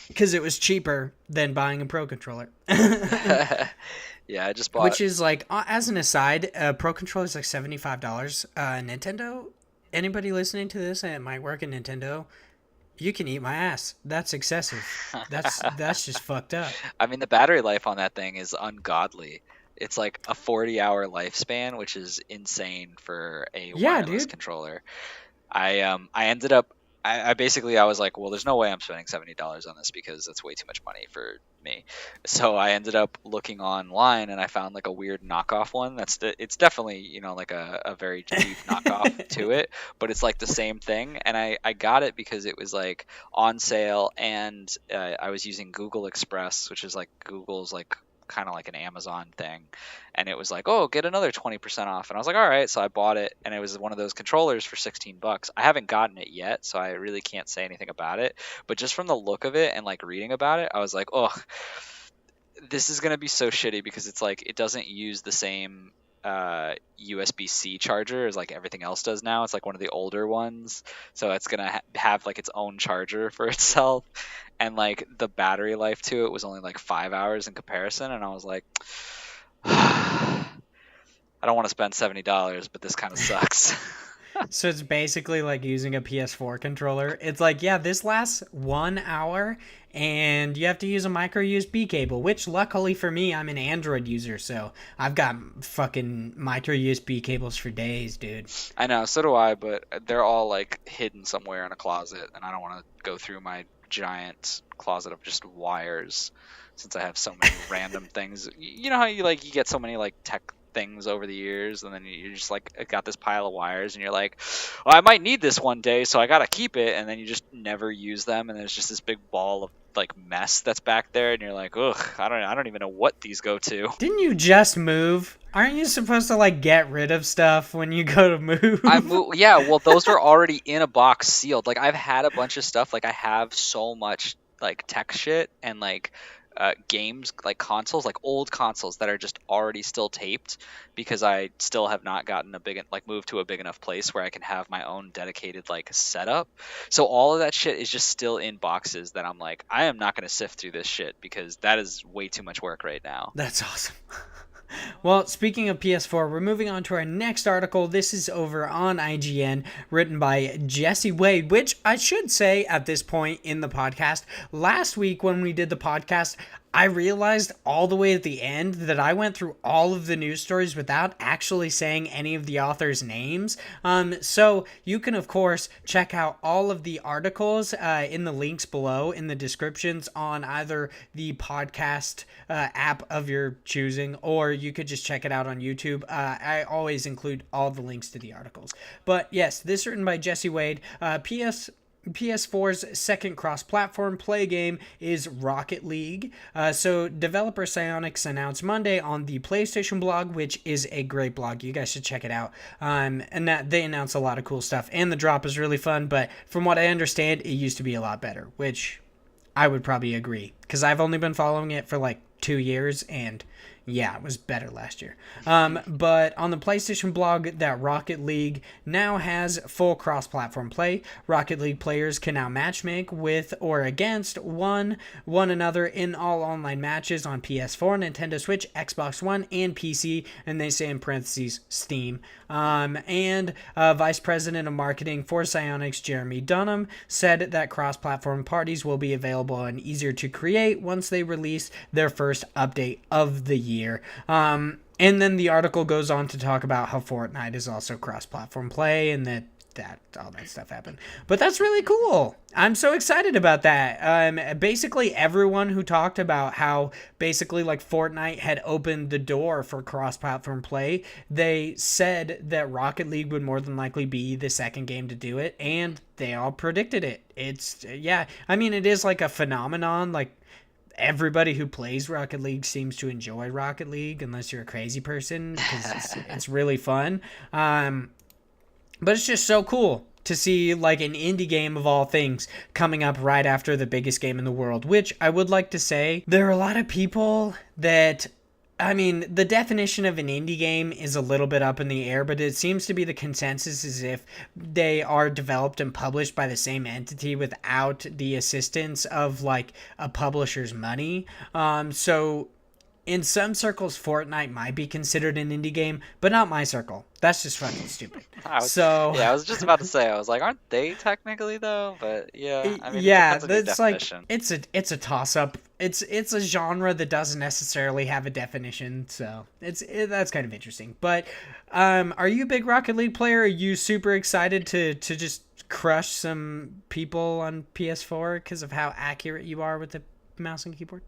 Because it was cheaper than buying a Pro Controller. Yeah, I just bought... Which is like, as an aside, a Pro Controller is like $75. Nintendo... Anybody listening to this that might work at Nintendo, you can eat my ass. That's excessive. That's just fucked up. I mean, the battery life on that thing is ungodly. It's like a 40-hour lifespan, which is insane for a wireless controller. I ended up I was like, well, there's no way I'm spending $70 on this because that's way too much money for me. So I ended up looking online and I found like a weird knockoff one. It's definitely, like a very cheap knockoff to it, but it's like the same thing. And I got it because it was like on sale, and I was using Google Express, which is like Google's like kind of like an Amazon thing, and it was like, oh, get another 20% off, and I was like, all right, so I bought it, and it was one of those controllers for $16. I haven't gotten it yet, so I really can't say anything about it, but just from the look of it and like reading about it, I was like, oh, this is going to be so shitty because it's like it doesn't use the same USB-C charger as like everything else does now. It's like one of the older ones, so it's gonna have like its own charger for itself, and like the battery life to it was only like 5 hours in comparison, and I was like, I don't want to spend $70, but this kind of sucks. So it's basically like using a PS4 controller. It's like, yeah, this lasts 1 hour and you have to use a micro USB cable, which luckily for me, I'm an Android user. So I've got fucking micro USB cables for days, dude. I know, so do I, but they're all like hidden somewhere in a closet, and I don't want to go through my giant closet of just wires since I have so many random things. You know how you get so many like tech things over the years, and then you just like got this pile of wires, and you're like, oh, I might need this one day, so I gotta keep it, and then you just never use them, and there's just this big ball of like mess that's back there, and you're like, ugh, I don't even know what these go to. Didn't you just move? Aren't you supposed to like get rid of stuff when you go to move? Yeah, well, those were already in a box sealed. Like I've had a bunch of stuff. Like I have so much like tech shit and like games, like consoles, like old consoles that are just already still taped because I still have not gotten moved to a big enough place where I can have my own dedicated like setup. So all of that shit is just still in boxes that I'm like, I am not going to sift through this shit because that is way too much work right now. That's awesome. Well, speaking of PS4, we're moving on to our next article. This is over on IGN, written by Jesse Wade, which I should say at this point in the podcast, last week when we did the podcast, I realized all the way at the end that I went through all of the news stories without actually saying any of the authors' names. So you can, of course, check out all of the articles in the links below in the descriptions on either the podcast app of your choosing, or you could just check it out on YouTube. I always include all the links to the articles. But yes, this is written by Jesse Wade. PS4's second cross-platform play game is Rocket League. So developer Psyonix announced Monday on the PlayStation blog, which is a great blog. You guys should check it out. And that they announced a lot of cool stuff. And the drop is really fun, but from what I understand, it used to be a lot better, which I would probably agree. Because I've only been following it for like 2 years, and yeah, it was better last year. But on the PlayStation blog, that Rocket League now has full cross-platform play. Rocket League players can now matchmake with or against one another in all online matches on PS4, Nintendo Switch, Xbox One, and PC, and they say in parentheses, Steam. And Vice President of Marketing for Psyonix, Jeremy Dunham, said that cross-platform parties will be available and easier to create once they release their first update of the year. And then the article goes on to talk about how Fortnite is also cross-platform play and that all that stuff happened. But that's really cool. I'm so excited about that. Basically everyone who talked about how basically like Fortnite had opened the door for cross-platform play, they said that Rocket League would more than likely be the second game to do it, and they all predicted it. It is like a phenomenon. Like everybody who plays Rocket League seems to enjoy Rocket League, unless you're a crazy person, because it's really fun. But it's just so cool to see like an indie game of all things coming up right after the biggest game in the world, which I would like to say there are a lot of people that, the definition of an indie game is a little bit up in the air, but it seems to be the consensus is if they are developed and published by the same entity without the assistance of like a publisher's money. So in some circles, Fortnite might be considered an indie game, but not my circle. That's just fucking stupid. So, Yeah, I was just about to say, I was like, aren't they technically though? But yeah, I mean, it yeah, depends on your that's like definition. it's a toss up. It's a genre that doesn't necessarily have a definition, so that's kind of interesting. But are you a big Rocket League player? Are you super excited to just crush some people on PS4 because of how accurate you are with the mouse and keyboard?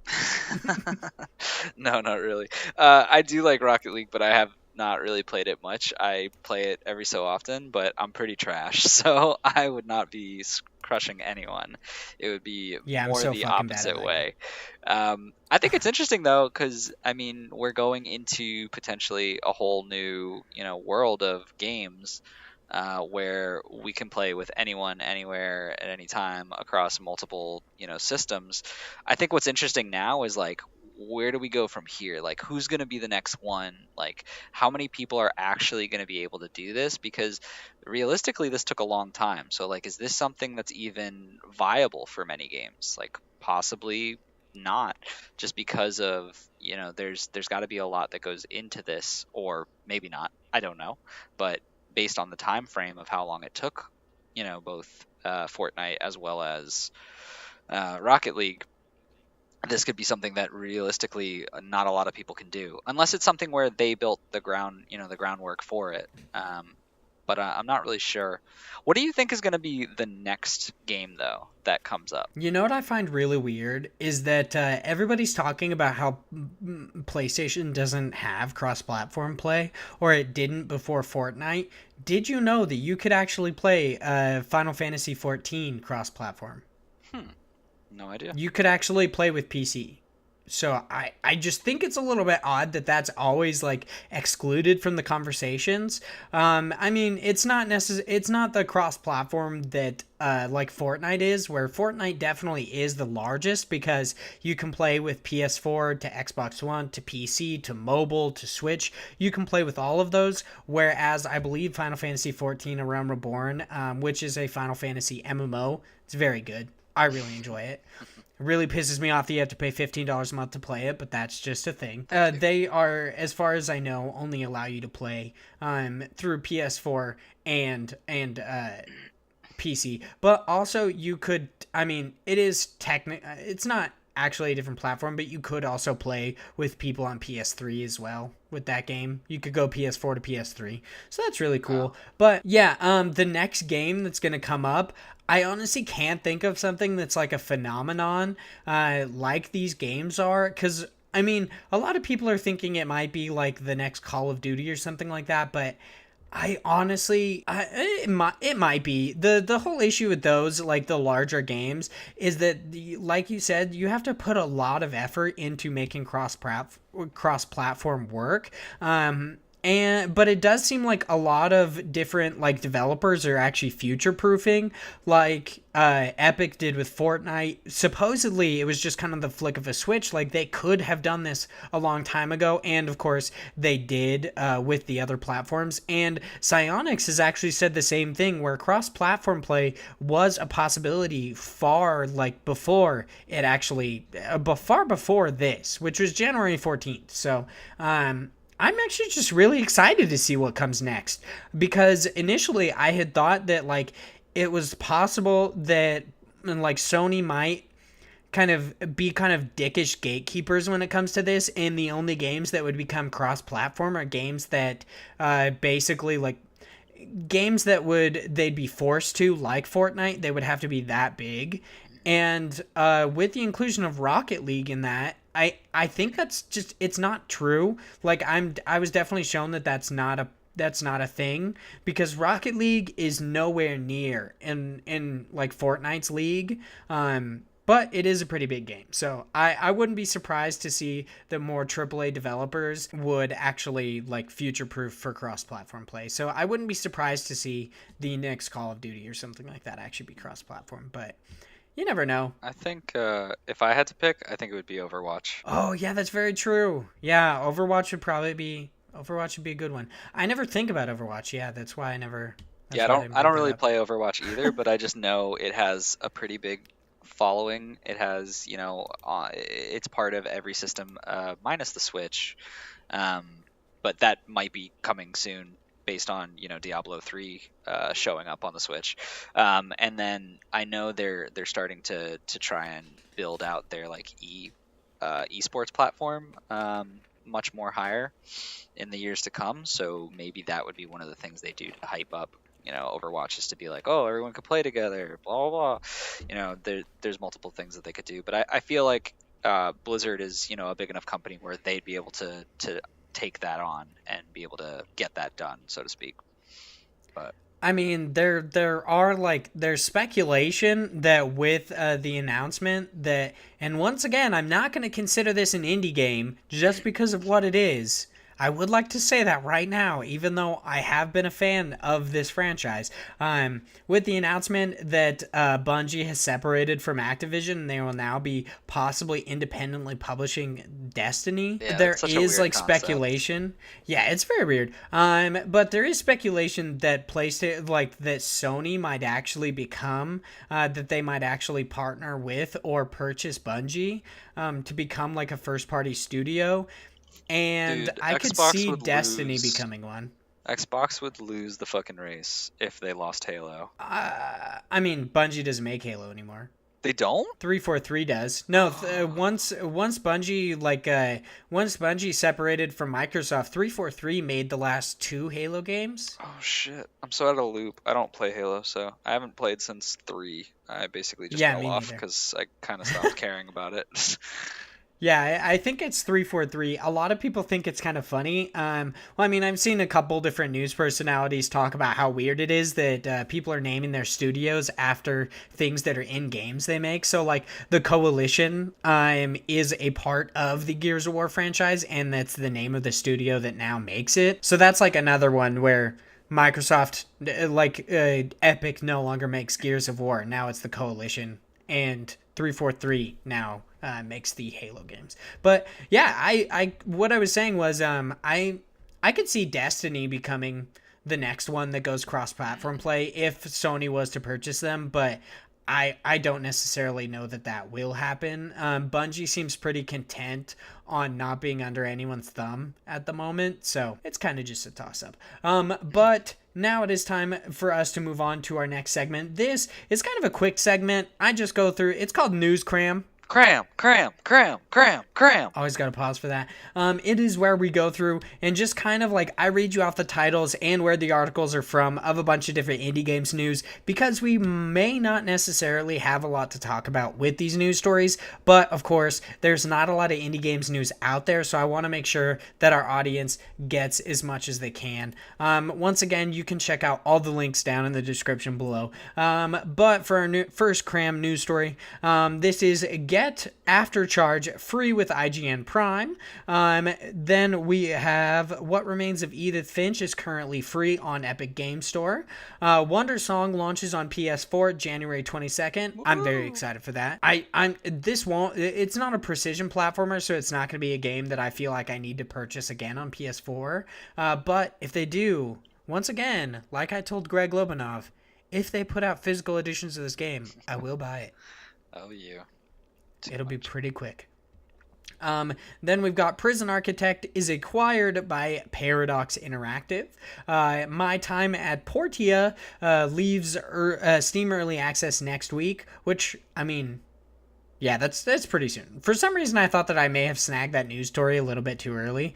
No, not really. I do like Rocket League, but I have not really played it much. I play it every so often, but I'm pretty trash, so I would not be crushing anyone. It would be Yeah, I'm more so the fucking bad at opposite that game. way. I think it's interesting though, because I mean, we're going into potentially a whole new, world of games. Where we can play with anyone, anywhere, at any time across multiple, systems. I think what's interesting now is like, where do we go from here? Like, who's going to be the next one? Like, how many people are actually going to be able to do this? Because realistically, this took a long time. So, like, is this something that's even viable for many games? Like, possibly not, just because of there's got to be a lot that goes into this, or maybe not. I don't know, but based on the time frame of how long it took, both Fortnite as well as Rocket League, this could be something that realistically not a lot of people can do, unless it's something where they built the groundwork for it. But I'm not really sure. What do you think is going to be the next game though that comes up? You know what I find really weird is that everybody's talking about how PlayStation doesn't have cross-platform play, or it didn't before Fortnite. Did you know that you could actually play Final Fantasy XIV cross-platform? Hmm, no idea. You could actually play with PC. So I just think it's a little bit odd that that's always like excluded from the conversations. I mean, it's not it's not the cross-platform that like Fortnite is, where Fortnite definitely is the largest because you can play with PS4 to Xbox One to PC to mobile to Switch. You can play with all of those. Whereas I believe Final Fantasy XIV: A Realm Reborn, which is a Final Fantasy MMO, it's very good. I really enjoy it. It really pisses me off that you have to pay $15 a month to play it, but that's just a thing. They are, as far as I know, only allow you to play through PS4 and PC. But also, you could. I mean, it is it's not actually a different platform, but you could also play with people on PS3 as well with that game. You could go PS4 to PS3. So that's really cool. Wow. But yeah, the next game that's going to come up, I honestly can't think of something that's like a phenomenon like these games are, because I mean, a lot of people are thinking it might be like the next Call of Duty or something like that, but I honestly, it might be the whole issue with those, like the larger games, is that like you said, you have to put a lot of effort into making cross platform work. But it does seem like a lot of different like developers are actually future proofing, like Epic did with Fortnite. Supposedly it was just kind of the flick of a switch, like they could have done this a long time ago, and of course they did with the other platforms. And Psyonix has actually said the same thing, where cross-platform play was a possibility far like before it actually far before this, which was January 14th. So I'm actually just really excited to see what comes next, because initially I had thought that like it was possible that like Sony might kind of dickish gatekeepers when it comes to this, and the only games that would become cross-platform are games that basically like games that they'd be forced to, like Fortnite. They would have to be that big. And with the inclusion of Rocket League in that, I think that's just, it's not true. Like I was definitely shown that that's not a thing, because Rocket League is nowhere near in like Fortnite's league. But it is a pretty big game. So I wouldn't be surprised to see that more AAA developers would actually like future proof for cross platform play. So I wouldn't be surprised to see the next Call of Duty or something like that actually be cross platform. But you never know. I think if I had to pick, I think it would be Overwatch. Oh yeah, that's very true. Yeah, Overwatch would be a good one. I never think about Overwatch. Yeah, that's why I never. That's Yeah, why I I didn't don't bring that really up. play Overwatch either, but I just know it has a pretty big following. It has, it's part of every system minus the Switch. But that might be coming soon based on, Diablo 3 showing up on the Switch. And then I know they're starting to try and build out their like esports platform much more higher in the years to come. So maybe that would be one of the things they do to hype up, Overwatch, is to be like, oh, everyone could play together, blah, blah, blah. There's multiple things that they could do. But I feel like Blizzard is, a big enough company where they'd be able to take that on and be able to get that done, so to speak. But I mean, there's speculation that with the announcement that, and once again, I'm not going to consider this an indie game just because of what it is. I would like to say that right now, even though I have been a fan of this franchise. With the announcement that Bungie has separated from Activision and they will now be possibly independently publishing Destiny, yeah, there it's such a is weird like concept. speculation. Yeah, it's very weird. But there is speculation that that Sony might actually become that they might actually partner with or purchase Bungie to become like a first party studio. And Dude, I could Xbox see would Destiny lose. becoming one. Xbox would lose the fucking race if they lost Halo. I mean, Bungie doesn't make Halo anymore. They don't? 343 does. No, once Bungie once Bungie separated from Microsoft, 343 made the last 2 Halo games. Oh shit! I'm so out of the loop. I don't play Halo, so I haven't played since 3. I basically just fell off because I kind of stopped caring about it. Yeah, I think it's 343. A lot of people think it's kind of funny. Well, I mean, I've seen a couple different news personalities talk about how weird it is that people are naming their studios after things that are in games they make. So, like, the Coalition is a part of the Gears of War franchise, and that's the name of the studio that now makes it. So that's, like, another one where Microsoft, Epic no longer makes Gears of War. Now it's the Coalition, and 343 now makes the Halo games. But yeah, I what I was saying was I could see Destiny becoming the next one that goes cross-platform play if Sony was to purchase them, but I don't necessarily know that will happen. Bungie seems pretty content on not being under anyone's thumb at the moment, so it's kind of just a toss-up. But now it is time for us to move on to our next segment. This is kind of a quick segment. I just go through, it's called News Cram. Cram. Always got to pause for that. It is where we go through and just kind of like I read you off the titles and where the articles are from of a bunch of different indie games news, because we may not necessarily have a lot to talk about with these news stories, but of course there's not a lot of indie games news out there, so I want to make sure that our audience gets as much as they can. Once again, you can check out all the links down in the description below. But for our first Cram news story, this is Get AFTERCHARGE free with IGN Prime. Then we have What Remains of Edith Finch is currently free on Epic Game Store. Wandersong launches on PS4 January 22nd. Woo! I'm very excited for that. It's not a precision platformer, so it's not going to be a game that I feel like I need to purchase again on PS4. But if they do, once again, like I told Greg Lobanov, if they put out physical editions of this game, I will buy it. Oh, you. It'll be pretty quick. Then we've got Prison Architect is acquired by Parallax Interactive. My Time at Portia leaves Steam Early Access next week, which, I mean, yeah, that's pretty soon. For some reason, I thought that I may have snagged that news story a little bit too early.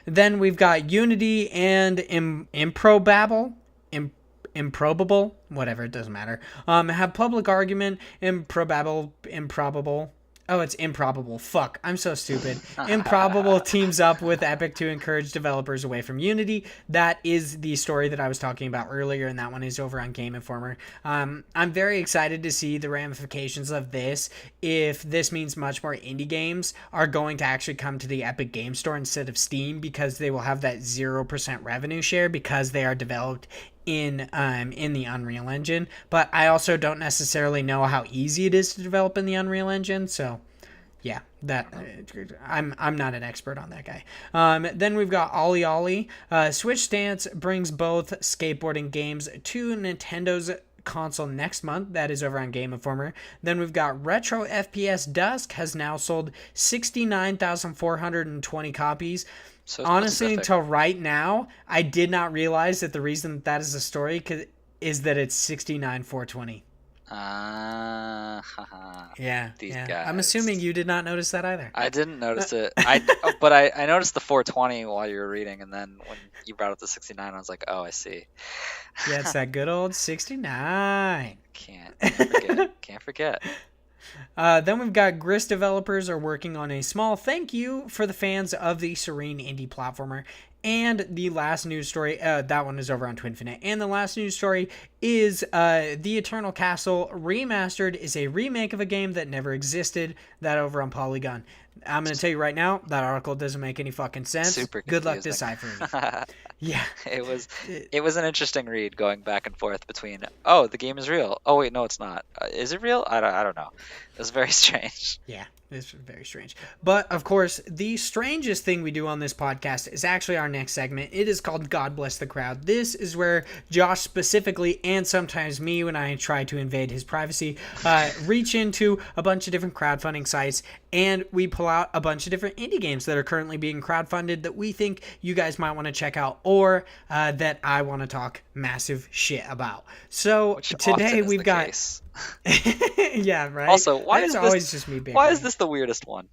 Then we've got Unity and Improbable, whatever, it doesn't matter. Have public argument, improbable. Oh, it's Improbable. Fuck, I'm so stupid. Improbable teams up with Epic to encourage developers away from Unity. That is the story that I was talking about earlier, and that one is over on Game Informer. I'm very excited to see the ramifications of this, if this means much more indie games are going to actually come to the Epic Game Store instead of Steam, because they will have that 0% revenue share because they are developed in the Unreal Engine. But I also don't necessarily know how easy it is to develop in the Unreal Engine, so yeah, I'm not an expert on that guy. Then we've got Ollie Ollie. Switch Stance brings both skateboarding games to Nintendo's console next month. That is over on Game Informer. Then we've got Retro FPS Dusk has now sold 69,420 copies. So Honestly, specific. until right now, I did not realize that the reason that is a story is that it's 69,420. Yeah, These yeah. guys. I'm assuming you did not notice that either. I didn't notice it. But I noticed the 420 while you were reading, and then when you brought up the 69, I was like, oh, I see. Yeah, it's that good old 69. Can't forget. Then we've got Grist developers are working on a small thank you for the fans of the Serene indie platformer. And the last news story, that one is over on Twinfinite. And the last news story is The Eternal Castle Remastered is a remake of a game that never existed. That over on Polygon. I'm going to tell you right now, that article doesn't make any fucking sense. Super Good luck confusing. deciphering it. Yeah. It was an interesting read going back and forth between, oh, the game is real. Oh, wait, no, it's not. Is it real? I don't know. It was very strange. Yeah, it's very strange. But, of course, the strangest thing we do on this podcast is actually our next segment. It is called God Bless the Crowd. This is where Josh specifically, and sometimes me when I try to invade his privacy, reach into a bunch of different crowdfunding sites, and we pull out a bunch of different indie games that are currently being crowdfunded that we think you guys might want to check out, or that I want to talk massive shit about. So Which today often is we've the got... case. Yeah, right? Also, why It's is always this just me bickering. why is this the weirdest one?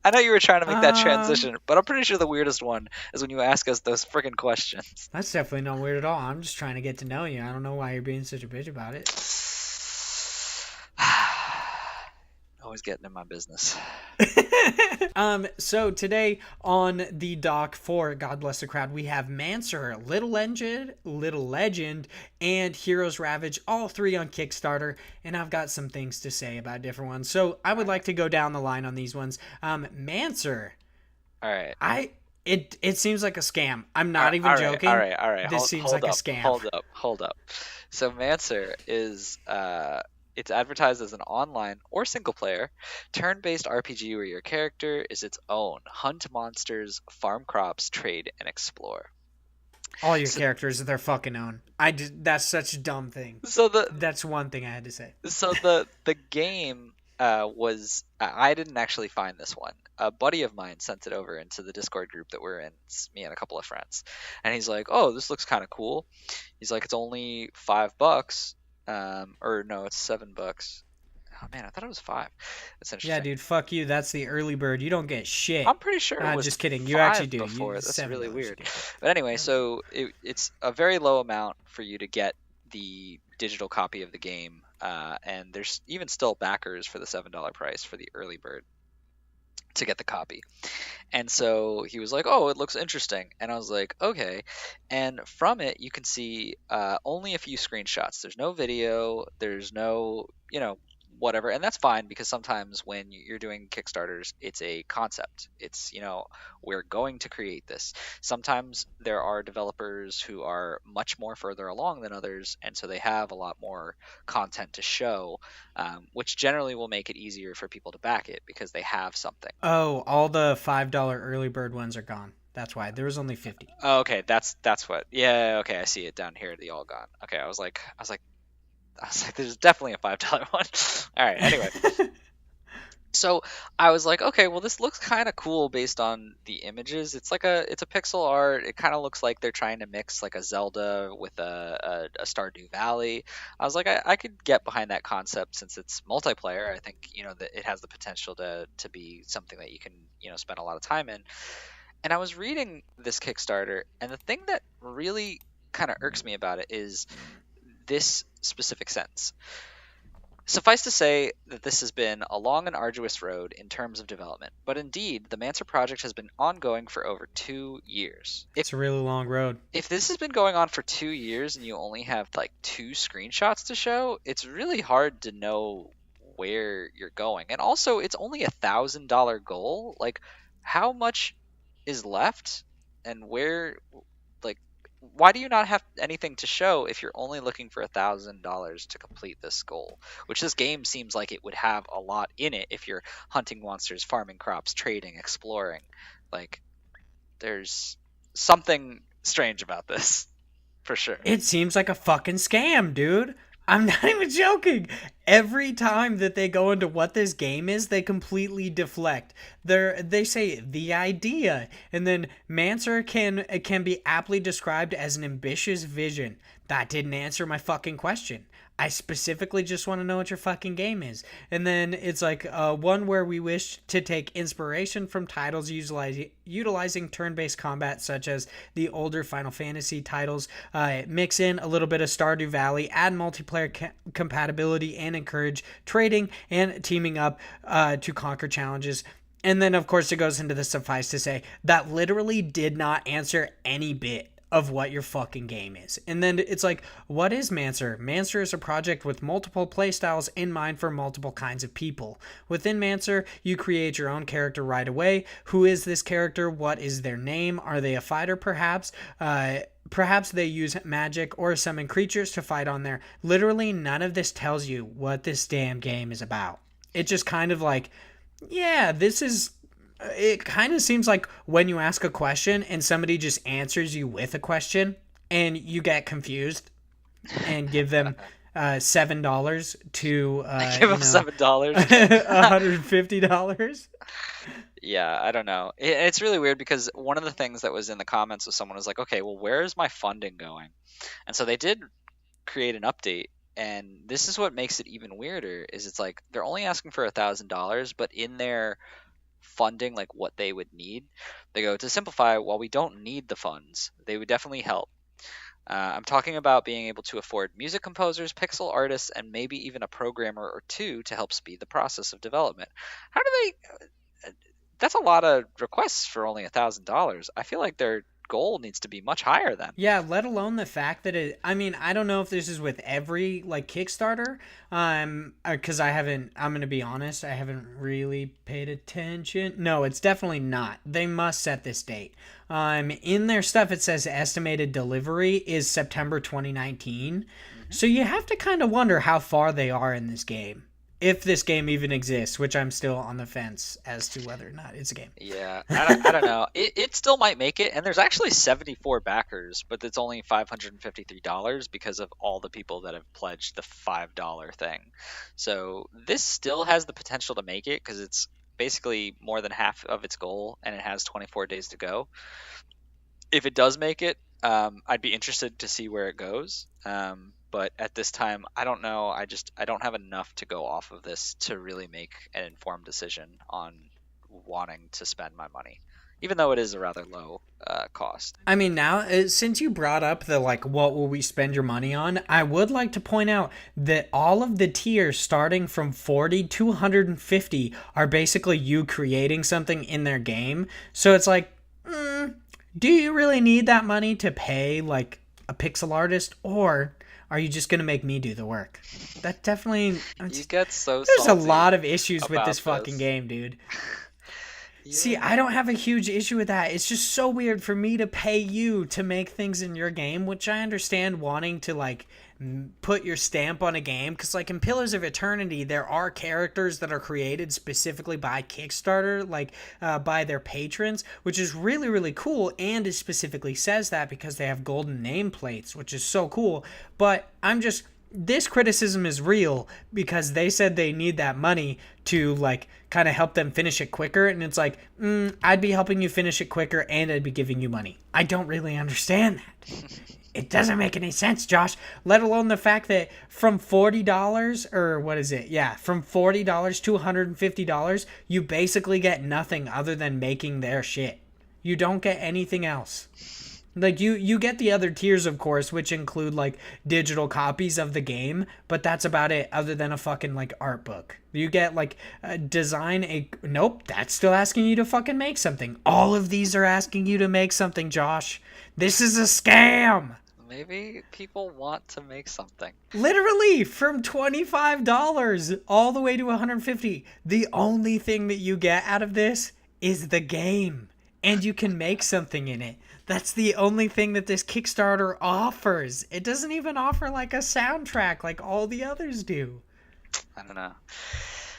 I know you were trying to make that transition, but I'm pretty sure the weirdest one is when you ask us those freaking questions. That's definitely not weird at all. I'm just trying to get to know you. I don't know why you're being such a bitch about it. Always getting in my business. So today on the doc for God Bless the Crowd, we have Mancer, Little Legend, and Heroes Ravage, all three on Kickstarter, and I've got some things to say about different ones. So I would like to go down the line on these ones. Mancer. All right. It seems like a scam. I'm not even joking. All right. This seems like a scam. Hold up. So Mancer is it's advertised as an online or single player turn-based RPG where your character is its own. Hunt monsters, farm crops, trade, and explore. All your characters are their fucking own. That's such a dumb thing. That's one thing I had to say. So the game was I didn't actually find this one. A buddy of mine sent it over into the Discord group that we're in. It's me and a couple of friends, and he's like, "Oh, this looks kind of cool." He's like, "It's only $5." Or no, it's $7. Oh man, I thought it was 5. That's interesting. Yeah, dude, fuck you. That's the early bird. You don't get shit. I'm pretty sure it was just kidding. You actually do. Before. That's really $7, weird. dude. But anyway, so it's a very low amount for you to get the digital copy of the game, and there's even still backers for the $7 price for the early bird to get the copy. And so he was like, "Oh, it looks interesting," and I was like, "Okay." And from it, you can see only a few screenshots. There's no video. There's no, whatever, and that's fine because sometimes when you're doing Kickstarters, it's a concept. It's, we're going to create this. Sometimes there are developers who are much more further along than others, and so they have a lot more content to show, which generally will make it easier for people to back it because they have something. Oh, all the $5 early bird ones are gone. That's why there was only 50. Oh, okay, that's what. Yeah, okay, I see it down here. The all gone. Okay, I was like, there's definitely a $5 one. All right, anyway. So I was like, okay, well, this looks kind of cool based on the images. It's a pixel art. It kind of looks like they're trying to mix like a Zelda with a Stardew Valley. I was like, I could get behind that concept since it's multiplayer. I think, that it has the potential to be something that you can, spend a lot of time in. And I was reading this Kickstarter, and the thing that really kind of irks me about it is this specific sentence. Suffice to say that this has been a long and arduous road in terms of development, but indeed, the Mancer project has been ongoing for over 2 years. It's a really long road. If this has been going on for 2 years and you only have like 2 screenshots to show, it's really hard to know where you're going. And also, it's only $1,000 goal. Like, how much is left, and why do you not have anything to show if you're only looking for $1,000 to complete this goal? Which this game seems like it would have a lot in it if you're hunting monsters, farming crops, trading, exploring. Like, there's something strange about this, for sure. It seems like a fucking scam, dude. I'm not even joking. Every time that they go into what this game is, they completely deflect. They say the idea, and then Mancer can be aptly described as an ambitious vision. That didn't answer my fucking question. I specifically just want to know what your fucking game is. And then it's like one where we wish to take inspiration from titles utilizing turn-based combat, such as the older Final Fantasy titles, mix in a little bit of Stardew Valley, add multiplayer compatibility, and encourage trading and teaming up to conquer challenges. And then, of course, it goes into the suffice to say that literally did not answer any bit of what your fucking game is. And then it's like, what is Mancer? Mancer is a project with multiple playstyles in mind for multiple kinds of people. Within Mancer, you create your own character right away. Who is this character? What is their name? Are they a fighter, perhaps? Perhaps they use magic or summon creatures to fight on there. Literally, none of this tells you what this damn game is about. It just kind of like, yeah, this is... It kind of seems like when you ask a question and somebody just answers you with a question and you get confused and give them $7 to Give them $7. $150. Yeah, I don't know. It's really weird because one of the things that was in the comments was someone was like, okay, well, where is my funding going? And so they did create an update. And this is what makes it even weirder is it's like they're only asking for $1,000, but in their funding, like what they would need, they go, to simplify, while we don't need the funds, they would definitely help. I'm talking about being able to afford music composers, pixel artists, and maybe even a programmer or two to help speed the process of development. How do they... That's a lot of requests for only $1,000. I feel like their goal needs to be much higher then. Yeah, let alone the fact that I mean, I don't know if this is with every like Kickstarter, because I'm gonna be honest, I haven't really paid attention. No, it's definitely not. They must set this date. In their stuff it says estimated delivery is September 2019. So you have to kind of wonder how far they are in this game. If this game even exists, which I'm still on the fence as to whether or not it's a game. Yeah, I don't know. It still might make it, and there's actually 74 backers, but it's only $553 because of all the people that have pledged the $5 thing. So this still has the potential to make it because it's basically more than half of its goal, and it has 24 days to go. If it does make it, I'd be interested to see where it goes. But at this time, I don't know. I don't have enough to go off of this to really make an informed decision on wanting to spend my money, even though it is a rather low cost. I mean, now, since you brought up the, like, what will we spend your money on, I would like to point out that all of the tiers starting from 40 to 150 are basically you creating something in their game. So it's like, do you really need that money to pay, like, a pixel artist, or... are you just going to make me do the work? That definitely... You get so there's a salty lot of issues with this about fucking this. game, dude. Yeah. See, I don't have a huge issue with that. It's just so weird for me to pay you to make things in your game, which I understand wanting to, like, put your stamp on a game. Because, like, in Pillars of Eternity, there are characters that are created specifically by Kickstarter, like, by their patrons, which is really, really cool. And it specifically says that because they have golden nameplates, which is so cool. But I'm just... this criticism is real because they said they need that money to, like, kind of help them finish it quicker. And it's like, I'd be helping you finish it quicker and I'd be giving you money. I don't really understand that. It doesn't make any sense, Josh, let alone the fact that from $40 or what is it? Yeah, from $40 to $150, you basically get nothing other than making their shit. You don't get anything else. Like, you get the other tiers, of course, which include, like, digital copies of the game, but that's about it, other than a fucking, like, art book. You get, like, nope, that's still asking you to fucking make something. All of these are asking you to make something, Josh. This is a scam! Maybe people want to make something. Literally, from $25 all the way to $150. The only thing that you get out of this is the game. And you can make something in it. That's the only thing that this Kickstarter offers. It doesn't even offer, like, a soundtrack like all the others do. I don't know.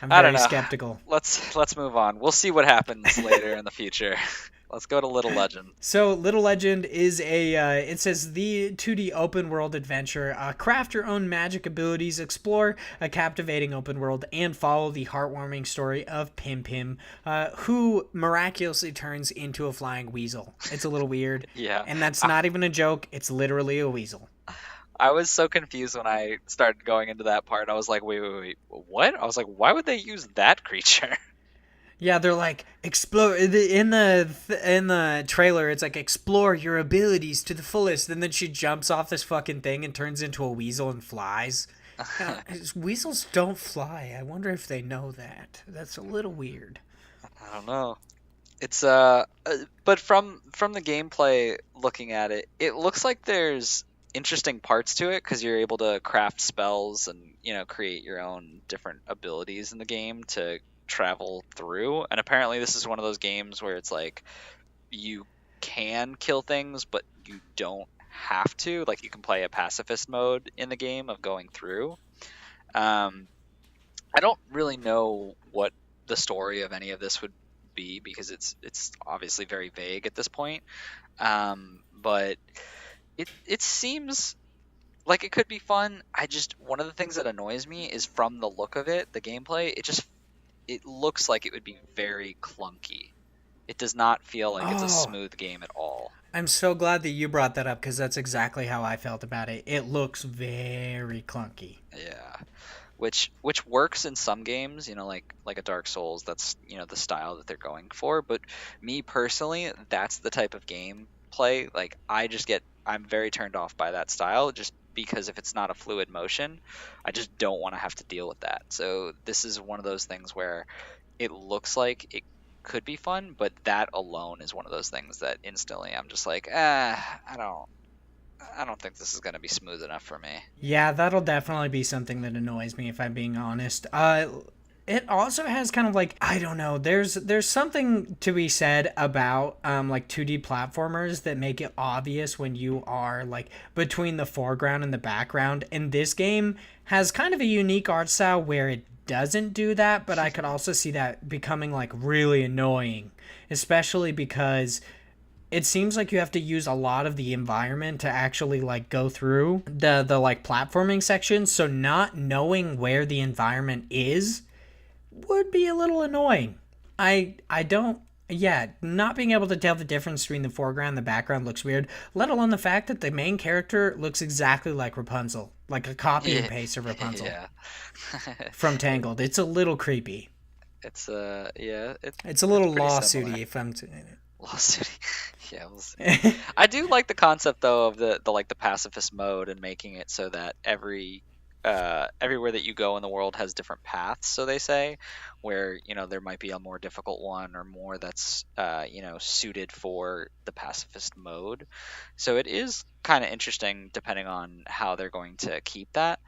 I'm very skeptical. Let's move on. We'll see what happens later in the future. Let's go to Little Legend. So, Little Legend is it says the 2D open world adventure. Craft your own magic abilities, explore a captivating open world, and follow the heartwarming story of Pim Pim, who miraculously turns into a flying weasel. It's a little weird. Yeah. And that's not even a joke, it's literally a weasel. I was so confused when I started going into that part. I was like, wait, what? I was like, why would they use that creature? Yeah, they're like explore in the trailer. It's like explore your abilities to the fullest, and then she jumps off this fucking thing and turns into a weasel and flies. Now, weasels don't fly. I wonder if they know that. That's a little weird. I don't know. It's but from the gameplay looking at it, it looks like there's interesting parts to it because you're able to craft spells and create your own different abilities in the game to travel through. And apparently this is one of those games where it's like you can kill things, but you don't have to. Like you can play a pacifist mode in the game of going through. I don't really know what the story of any of this would be because it's obviously very vague at this point. But it seems like it could be fun. One of the things that annoys me is from the look of it, the gameplay. It looks like it would be very clunky. It does not feel like it's a smooth game at all. I'm so glad that you brought that up because that's exactly how I felt about it. It looks very clunky. Yeah. Which works in some games, like a Dark Souls. That's the style that they're going for. But me personally, that's the type of gameplay. Like I'm very turned off by that style, just because if it's not a fluid motion, I just don't want to have to deal with that. So this is one of those things where it looks like it could be fun, but that alone is one of those things that instantly I'm just like, I don't think this is going to be smooth enough for me. Yeah, that'll definitely be something that annoys me if I'm being honest. It also has kind of like, I don't know, there's something to be said about like 2D platformers that make it obvious when you are like between the foreground and the background. And this game has kind of a unique art style where it doesn't do that, but I could also see that becoming like really annoying, especially because it seems like you have to use a lot of the environment to actually like go through the like platforming section, so not knowing where the environment is would be a little annoying. I don't yeah, not being able to tell the difference between the foreground and the background looks weird, let alone the fact that the main character looks exactly like Rapunzel, like a copy and paste of Rapunzel. Yeah. From Tangled. It's a little creepy. It's it's a little pretty lawsuity if I'm lawsuit. Yeah, we'll see. I do like the concept though of the like the pacifist mode and making it so that everywhere that you go in the world has different paths, so they say, where there might be a more difficult one or more that's suited for the pacifist mode. So it is kind of interesting depending on how they're going to keep that.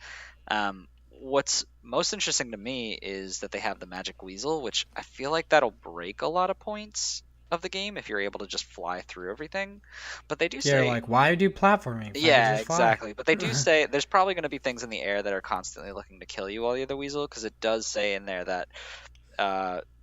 What's most interesting to me is that they have the magic weasel, which I feel like that'll break a lot of points of the game if you're able to just fly through everything. But they do say, like, why do platforming? Yeah, exactly. But they do say there's probably going to be things in the air that are constantly looking to kill you while you're the weasel, because it does say in there that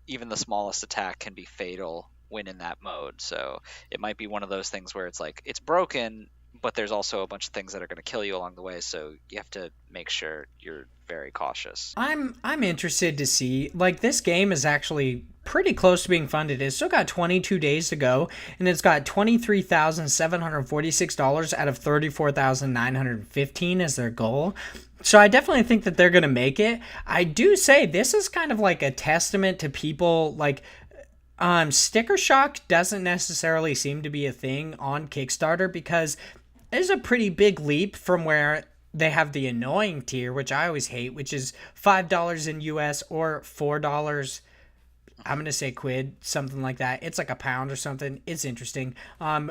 even the smallest attack can be fatal when in that mode. So it might be one of those things where it's like it's broken, but there's also a bunch of things that are going to kill you along the way, so you have to make sure you're very cautious. I'm interested to see, like, this game is actually pretty close to being funded. It's still got 22 days to go, and it's got $23,746 out of $34,915 as their goal. So I definitely think that they're going to make it. I do say this is kind of like a testament to people, like, sticker shock doesn't necessarily seem to be a thing on Kickstarter, because there's a pretty big leap from where they have the annoying tier, which I always hate, which is $5 in US or $4. I'm going to say quid, something like that. It's like a pound or something. It's interesting.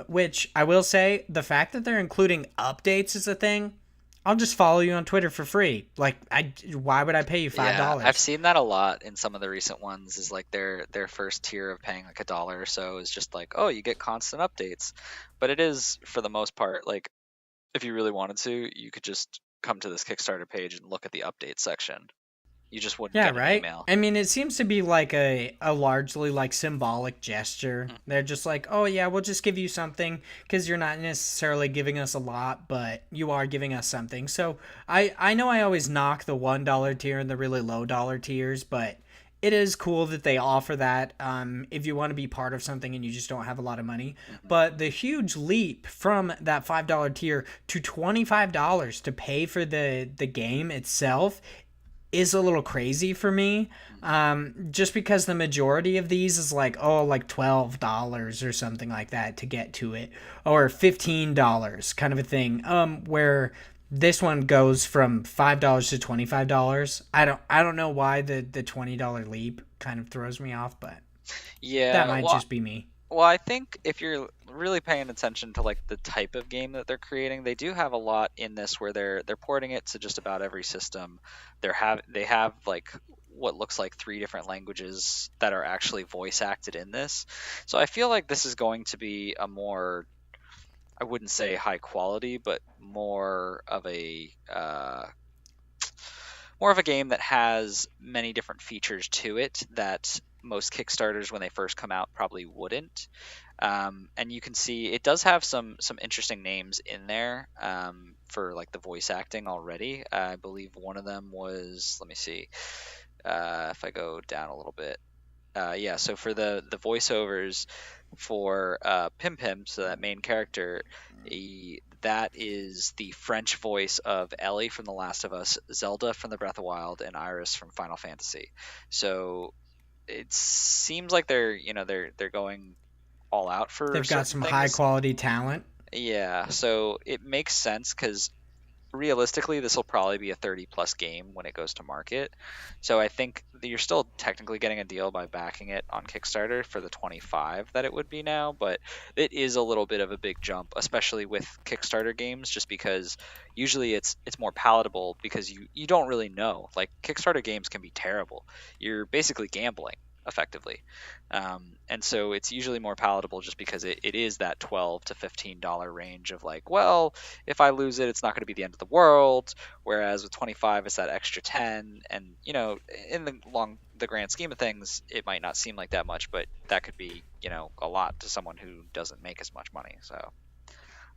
Which I will say, the fact that they're including updates is a thing. I'll just follow you on Twitter for free. Like, why would I pay you $5? Yeah, I've seen that a lot in some of the recent ones. Is like their first tier of paying like $1 or so is just like, oh, you get constant updates. But it is, for the most part, like, if you really wanted to, you could just come to this Kickstarter page and look at the update section. You just wouldn't Yeah, get an right? email. I mean, it seems to be like a largely like symbolic gesture. Mm. They're just like, oh yeah, we'll just give you something because you're not necessarily giving us a lot, but you are giving us something. So I know I always knock the $1 tier and the really low dollar tiers, but it is cool that they offer that if you want to be part of something and you just don't have a lot of money. Mhm. But the huge leap from that $5 tier to $25 to pay for the game itself is a little crazy for me. Just because the majority of these is like, oh, like $12 or something like that to get to it, or $15 kind of a thing. Where this one goes from $5 to $25. I don't know why the $20 leap kind of throws me off, but that Yeah, might well, just be me. Well, I think if you're really paying attention to like the type of game that they're creating, they do have a lot in this where they're porting it to just about every system. They have like what looks like three different languages that are actually voice acted in this. So I feel like this is going to be a more, I wouldn't say high quality, but more of a game that has many different features to it that most Kickstarters when they first come out probably wouldn't. And you can see it does have some interesting names in there for like the voice acting already. I believe one of them was, let me see, if I go down a little bit. Yeah, so for the voiceovers for Pim Pim, so that main character, that is the French voice of Ellie from The Last of Us, Zelda from the Breath of the Wild, and Iris from Final Fantasy. So it seems like they're going all out for They've got certain some high things. quality talent. Yeah, so it makes sense because realistically, this will probably be a 30 plus game when it goes to market. So I think that you're still technically getting a deal by backing it on Kickstarter for the 25 that it would be now, but it is a little bit of a big jump, especially with Kickstarter games, just because usually it's more palatable because you don't really know. Like Kickstarter games can be terrible. You're basically gambling effectively. And so it's usually more palatable just because it is that $12 to $15 range of like, well, if I lose it, it's not going to be the end of the world. Whereas with 25, it's that extra 10. And, in the grand scheme of things, it might not seem like that much, but that could be, a lot to someone who doesn't make as much money. So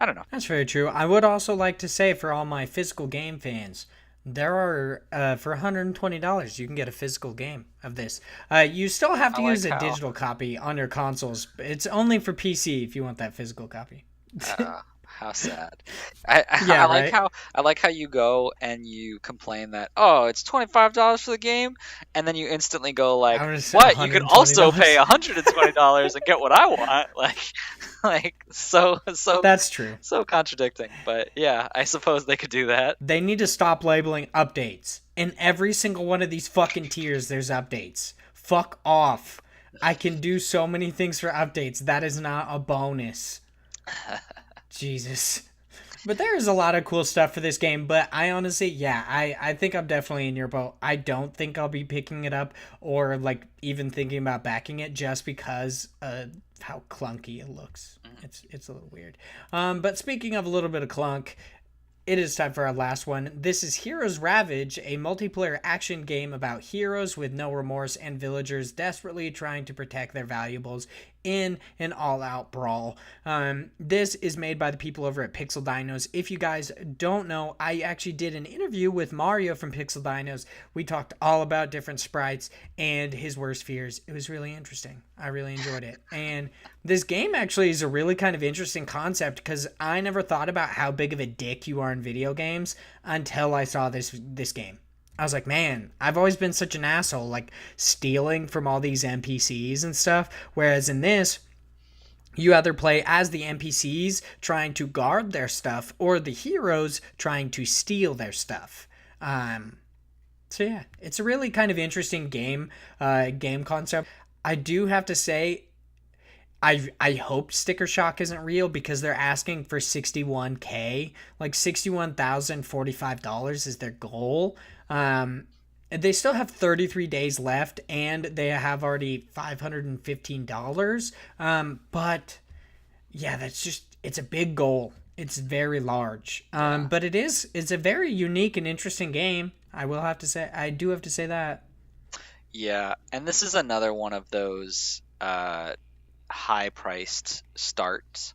I don't know. That's very true. I would also like to say for all my physical game fans, there are for $120 you can get a physical game of this. You still have I to like use a how, digital copy on your consoles. It's only for PC if you want that physical copy. how sad. I Yeah, like right. how you go and you complain that, oh, it's $25 for the game, and then you instantly go like, I was what? You could also pay $120. $120 and get what I want. Like so That's true. so contradicting. But yeah, I suppose they could do that. They need to stop labeling updates. In every single one of these fucking tiers, there's updates. Fuck off. I can do so many things for updates. That is not a bonus. Jesus. But there is a lot of cool stuff for this game. But I honestly, yeah, I think I'm definitely in your boat. I don't think I'll be picking it up or like even thinking about backing it just because how clunky it looks. It's a little weird. But speaking of a little bit of clunk, it is time for our last one. This is Heroes Ravage, a multiplayer action game about heroes with no remorse and villagers desperately trying to protect their valuables in an all-out brawl. This is made by the people over at Pixel Dinos. If you guys don't know, I actually did an interview with Mario from Pixel Dinos. We talked all about different sprites and his worst fears. It was really interesting. I really enjoyed it. And this game actually is a really kind of interesting concept because I never thought about how big of a dick you are in video games until I saw this game. I was like, man, I've always been such an asshole, like stealing from all these NPCs and stuff. Whereas in this, you either play as the NPCs trying to guard their stuff or the heroes trying to steal their stuff. So yeah, it's a really kind of interesting game concept. I do have to say, I hope sticker shock isn't real because they're asking for 61K, like $61,045 is their goal. They still have 33 days left and they have already $515. But yeah, it's a big goal. It's very large. Yeah. But it's a very unique and interesting game. I do have to say that. Yeah, and this is another one of those high-priced starts,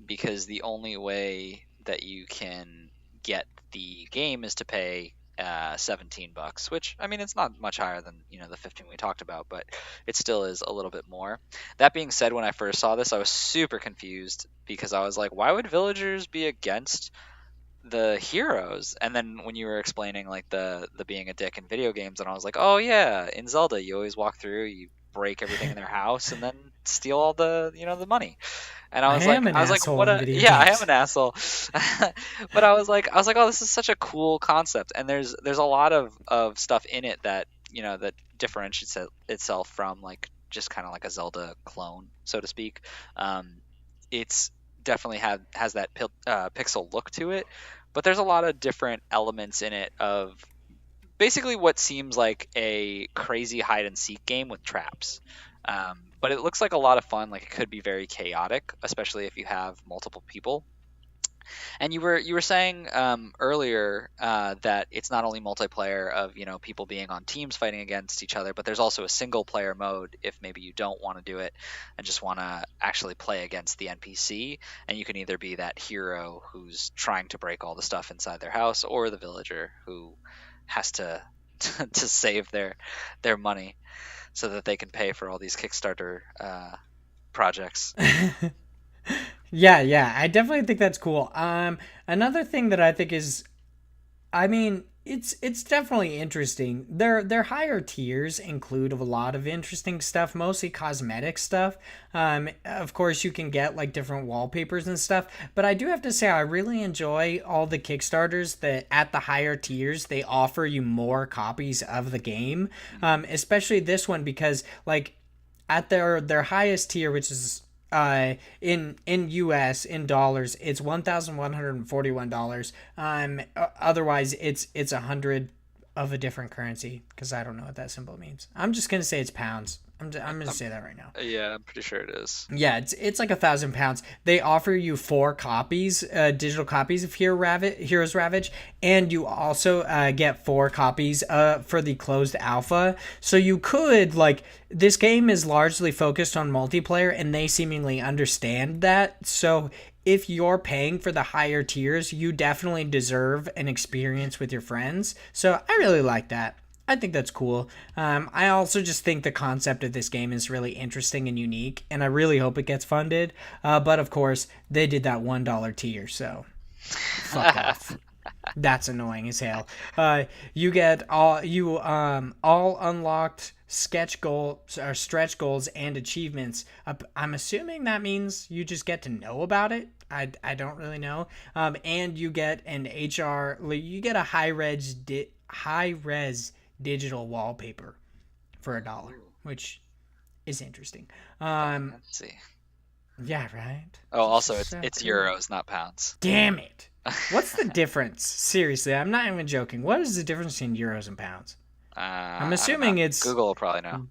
because the only way that you can get the game is to pay $17, which I mean it's not much higher than the 15 we talked about, but it still is a little bit more. That being said, when I first saw this, I was super confused because I was like, why would villagers be against the heroes? And then when you were explaining like the being a dick in video games, and I was like, oh yeah, in Zelda you always walk through, you break everything in their house and then steal all the the money. And I am an I was like, asshole what in a video yeah, I am games. an asshole. But I was like, oh, this is such a cool concept, and there's a lot of stuff in it that that differentiates itself from like just kind of like a Zelda clone, so to speak. It's definitely has that pixel look to it, but there's a lot of different elements in it of basically what seems like a crazy hide and seek game with traps. But it looks like a lot of fun. Like it could be very chaotic, especially if you have multiple people. And you were saying earlier that it's not only multiplayer of people being on teams fighting against each other, but there's also a single player mode if maybe you don't want to do it and just want to actually play against the NPC. And you can either be that hero who's trying to break all the stuff inside their house, or the villager who has to to save their money so that they can pay for all these Kickstarter projects. Yeah, I definitely think that's cool. Another thing that I think is, I mean, it's definitely interesting. Their higher tiers include a lot of interesting stuff, mostly cosmetic stuff. Of course, you can get like different wallpapers and stuff, but I do have to say I really enjoy all the Kickstarters that at the higher tiers they offer you more copies of the game. Especially this one because like at their highest tier, which is in US in dollars, it's $1,141. Otherwise it's 100 of a different currency because I don't know what that symbol means. I'm just gonna say it's pounds. I'm gonna say that right now. Yeah, I'm pretty sure it is. Yeah, it's like £1,000. They offer you 4 copies, digital copies of Heroes Ravage, and you also get 4 copies for the closed alpha. So you could like this game is largely focused on multiplayer, and they seemingly understand that. So if you're paying for the higher tiers, you definitely deserve an experience with your friends. So I really like that. I think that's cool. I also just think the concept of this game is really interesting and unique, and I really hope it gets funded. But of course, they did that $1 tier, so fuck off. That's annoying as hell. You get all unlocked sketch goals or stretch goals and achievements. I'm assuming that means you just get to know about it. I don't really know. And you get an you get a high res digital wallpaper for $1, which is interesting. Let's see. Yeah, right. Oh, also So it's cool. euros, not pounds. Damn it. What's the difference? Seriously, I'm not even joking. What is the difference in euros and pounds? I'm I don't know. assuming it's Google will probably know.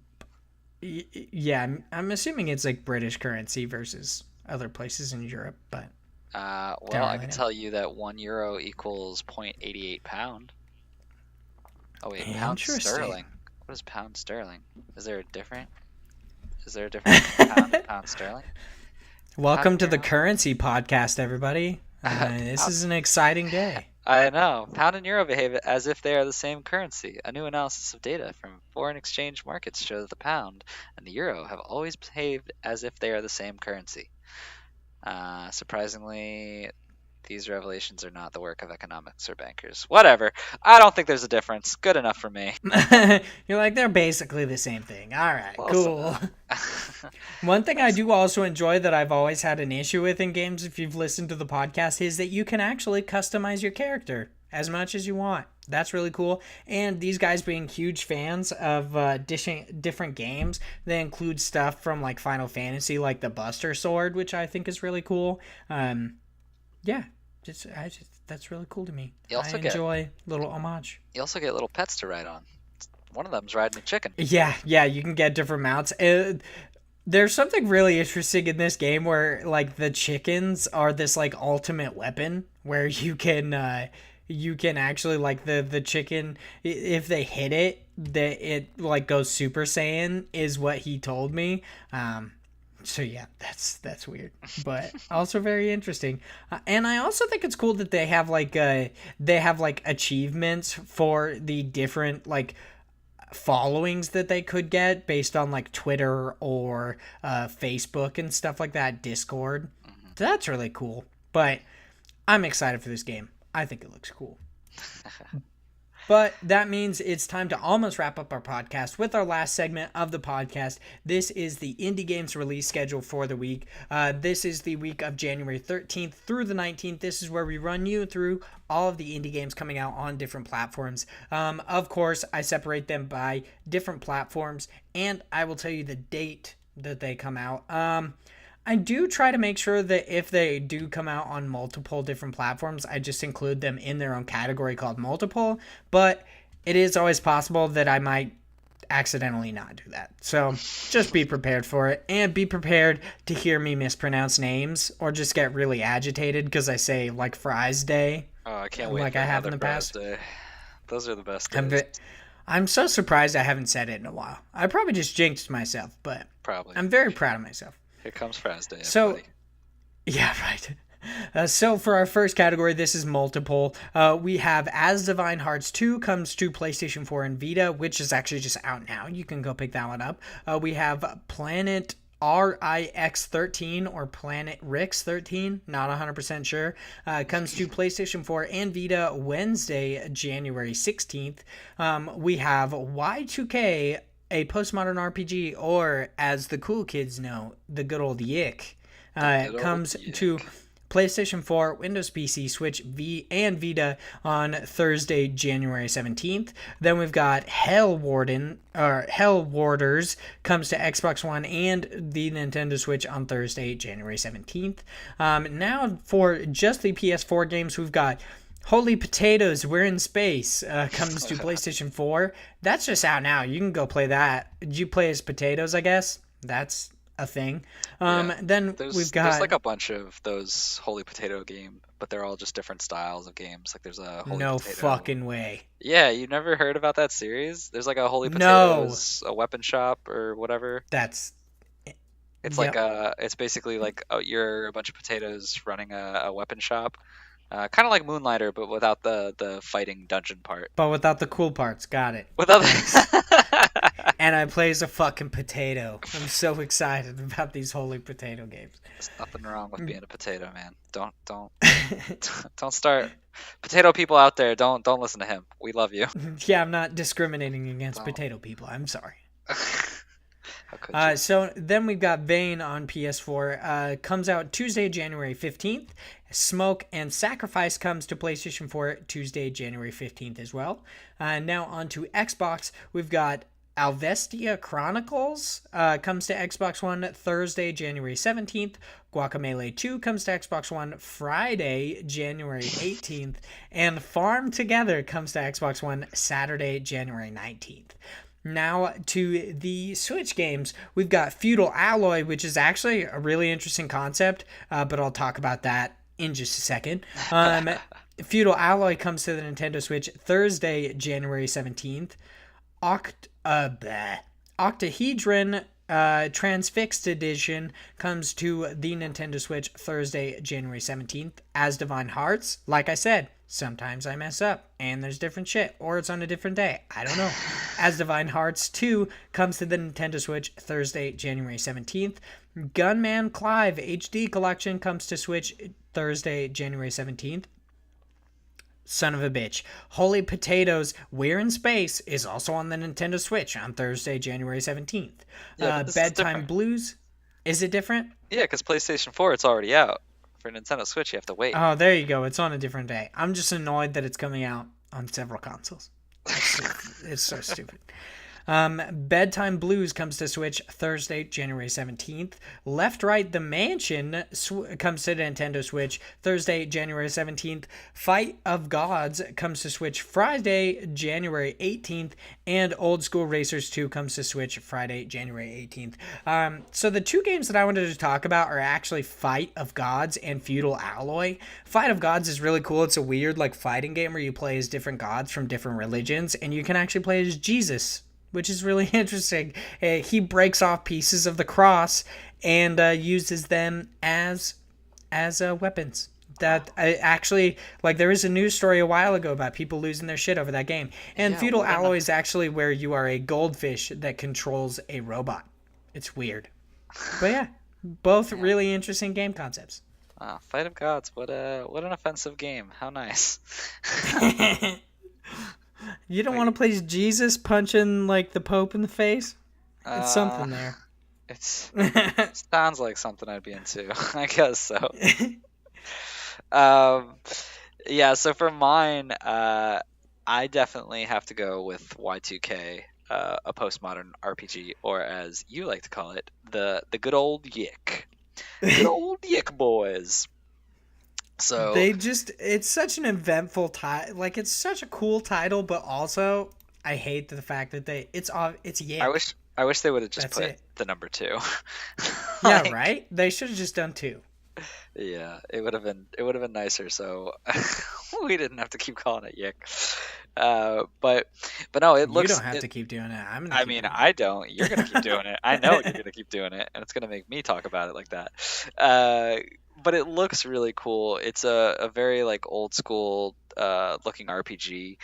yeah. I'm assuming it's like British currency versus other places in Europe, but Well, don't I really can know. tell you that €1 equals 0.88 pound. Oh wait, pound Interesting. sterling. What is pound sterling? Is there a different? Is there a difference between pound and pound sterling? Pound Welcome to the euro. currency podcast, everybody. This Pound- is an exciting day. I know. Pound and euro behave as if they are the same currency. A new analysis of data from foreign exchange markets show that the pound and the euro have always behaved as if they are the same currency. Surprisingly, these revelations are not the work of economics or bankers. Whatever. I don't think there's a difference. Good enough for me. You're like, they're basically the same thing. All right, Close cool. enough. One thing I Close. do also enjoy that I've always had an issue with in games, if you've listened to the podcast, is that you can actually customize your character as much as you want. That's really cool. And these guys being huge fans of different games, they include stuff from like Final Fantasy, like the Buster Sword, which I think is really cool. Yeah, that's really cool to me. You I also get enjoy little homage. you also get little pets to ride on. One of them's riding a chicken. Yeah, you can get different mounts. There's something really interesting in this game where like the chickens are this like ultimate weapon where you can actually like the chicken if they hit it that it like goes Super Saiyan is what he told me. So yeah, that's weird, but also very interesting. And I also think it's cool that they have like achievements for the different like followings that they could get based on like Twitter or Facebook and stuff like that, Discord. So that's really cool. But I'm excited for this game. I think it looks cool. But that means it's time to almost wrap up our podcast with our last segment of the podcast. This is the indie games release schedule for the week. This is the week of January 13th through the 19th. This is where we run you through all of the indie games coming out on different platforms. Of course, I separate them by different platforms, and I will tell you the date that they come out. I do try to make sure that if they do come out on multiple different platforms, I just include them in their own category called multiple, but it is always possible that I might accidentally not do that. So just be prepared for it, and be prepared to hear me mispronounce names or just get really agitated because I say like Fries Day. Oh, I can't wait like for I have in another the past. Day. Those are the best days. I'm so surprised I haven't said it in a while. I probably just jinxed myself, but Probably. I'm very proud of myself. Here comes Fries Day, So, everybody. yeah, right. So for our first category, this is multiple. We have As Divine Hearts 2 comes to PlayStation 4 and Vita, which is actually just out now. You can go pick that one up. We have Planet RIX 13 or Planet Rix 13, not 100% sure. Comes to PlayStation 4 and Vita Wednesday, January 16th. We have Y2K, a postmodern RPG, or as the cool kids know, the good old Yick. Comes to PlayStation 4, Windows PC, Switch, and Vita on Thursday, January 17th. Then we've got Hell Warders comes to Xbox One and the Nintendo Switch on Thursday, January 17th. Now for just the PS4 games, we've got Holy Potatoes, We're in Space comes to PlayStation 4. That's just out now. You can go play that. Did you play as potatoes, I guess? That's a thing. Then we've got... There's like a bunch of those Holy Potato game, but they're all just different styles of games. Like there's a Holy No Potato. fucking way. Yeah, you never heard about that series? There's like a Holy Potatoes, a weapon shop or whatever. That's... It's like it's basically like you're a bunch of potatoes running a weapon shop. Kind of like Moonlighter, but without the fighting dungeon part. But without the cool parts. Got it. Without And I play as a fucking potato. I'm so excited about these Holy Potato games. There's nothing wrong with being a potato, man. Don't start. Potato people out there, don't listen to him. We love you. Yeah, I'm not discriminating against potato people. I'm sorry. How could you? So then we've got Vane on PS4. Comes out Tuesday, January 15th. Smoke and Sacrifice comes to PlayStation 4 Tuesday, January 15th as well. Now on to Xbox. We've got Alvestia Chronicles comes to Xbox One Thursday, January 17th. Guacamelee 2 comes to Xbox One Friday, January 18th. And Farm Together comes to Xbox One Saturday, January 19th. Now to the Switch games, we've got Feudal Alloy, which is actually a really interesting concept, but I'll talk about that in just a second. Feudal Alloy comes to the Nintendo Switch Thursday, January 17th. Octahedron Transfixed Edition comes to the Nintendo Switch Thursday, January 17th. As Divine Hearts, like I said, sometimes I mess up and there's different shit, or it's on a different day. I don't know. As Divine Hearts 2 comes to the Nintendo Switch Thursday, January 17th. Gunman Clive HD Collection comes to Switch Thursday, January 17th. Son of a bitch. Holy Potatoes, We're in Space is also on the Nintendo Switch on Thursday, January 17th. Bedtime Blues. Is it different? Yeah, because PlayStation 4, it's already out. For Nintendo Switch, you have to wait. Oh, there you go. It's on a different day. I'm just annoyed that it's coming out on several consoles. It's so stupid. Bedtime Blues comes to Switch Thursday, January 17th. Left Right The Mansion comes to Nintendo Switch Thursday, January 17th. Fight of Gods comes to Switch Friday, January 18th. And Old School Racers 2 comes to Switch Friday, January 18th. So the two games that I wanted to talk about are actually Fight of Gods and Feudal Alloy. Fight of Gods is really cool. It's a weird like fighting game where you play as different gods from different religions, and you can actually play as Jesus, which is really interesting. He breaks off pieces of the cross and uses them as weapons. That actually, like, there was a news story a while ago about people losing their shit over that game. And Feudal Alloy is actually where you are a goldfish that controls a robot. It's weird. But yeah, both really interesting game concepts. Wow, Fight of Gods, what an offensive game. How nice. You don't want to play Jesus punching like the Pope in the face? It's something there. It sounds like something I'd be into. I guess so. Yeah, so for mine, I definitely have to go with Y2K, a postmodern RPG, or as you like to call it, the good old Yick. Good old Yick boys. So it's such an eventful title. Like, it's such a cool title, but also I hate the fact that it's Yick. I wish they would have just put the number 2. Yeah, right? They should have just done 2. Yeah, it would have been nicer, so we didn't have to keep calling it Yick. But no, it looks. You don't have to keep doing it. I don't. You're gonna keep doing it. I know you're gonna keep doing it, and it's gonna make me talk about it like that. But it looks really cool. It's a very like old school looking RPG.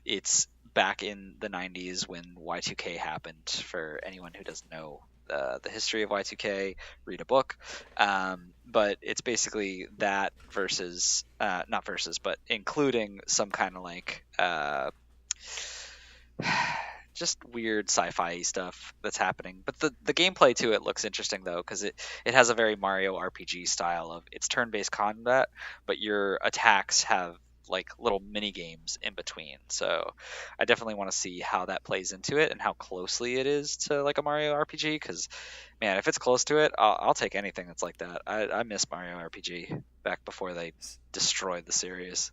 It's back in the 90s when Y2K happened. For anyone who doesn't know the history of Y2K, read a book. But it's basically that versus, not versus, but including some kind of like just weird sci-fi stuff that's happening. But the gameplay to it looks interesting though, because it has a very Mario RPG style of it's turn-based combat, but your attacks have like little mini games in between. So I definitely want to see how that plays into it and how closely it is to like a Mario RPG, because man, if it's close to it, I'll take anything that's like that. I miss Mario RPG back before they destroyed the series.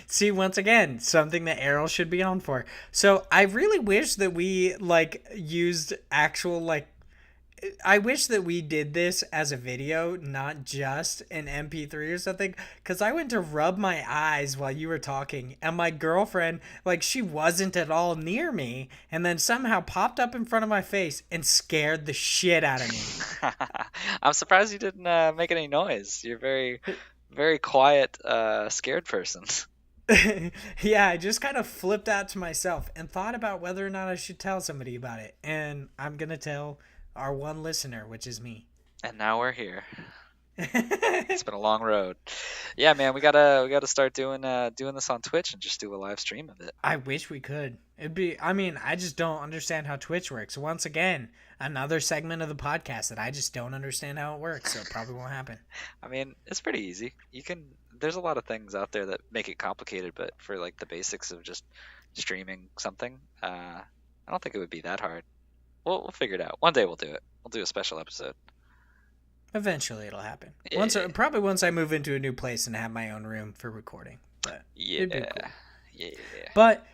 See, once again, something that Errol should be on for. So I really wish that we like used actual like I wish that we did this as a video, not just an MP3 or something, because I went to rub my eyes while you were talking, and my girlfriend, like, she wasn't at all near me, and then somehow popped up in front of my face and scared the shit out of me. I'm surprised you didn't make any noise. You're very, very quiet, scared person. Yeah, I just kind of flipped out to myself and thought about whether or not I should tell somebody about it, and I'm going to tell our one listener, which is me. And now we're here. It's been a long road. Yeah, man, we gotta start doing this on Twitch and just do a live stream of it. I wish we could. I just don't understand how Twitch works. Once again, another segment of the podcast that I just don't understand how it works, so it probably won't happen. I mean, it's pretty easy. There's a lot of things out there that make it complicated, but for like the basics of just streaming something, I don't think it would be that hard. We'll figure it out. One day we'll do it. We'll do a special episode. Eventually it'll happen. Yeah. Probably once I move into a new place and have my own room for recording. But yeah. Cool. Yeah. But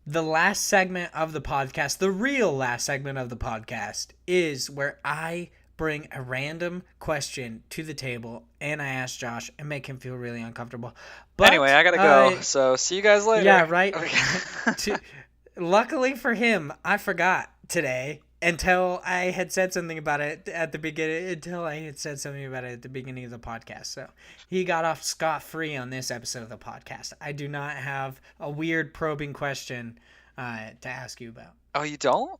the last segment of the podcast, the real last segment of the podcast, is where I bring a random question to the table and I ask Josh and make him feel really uncomfortable. But anyway, I gotta go. So see you guys later. Yeah, right. Okay. Luckily for him, I forgot today. Until I had said something about it at the beginning, of the podcast. So he got off scot-free on this episode of the podcast. I do not have a weird probing question to ask you about. Oh, you don't?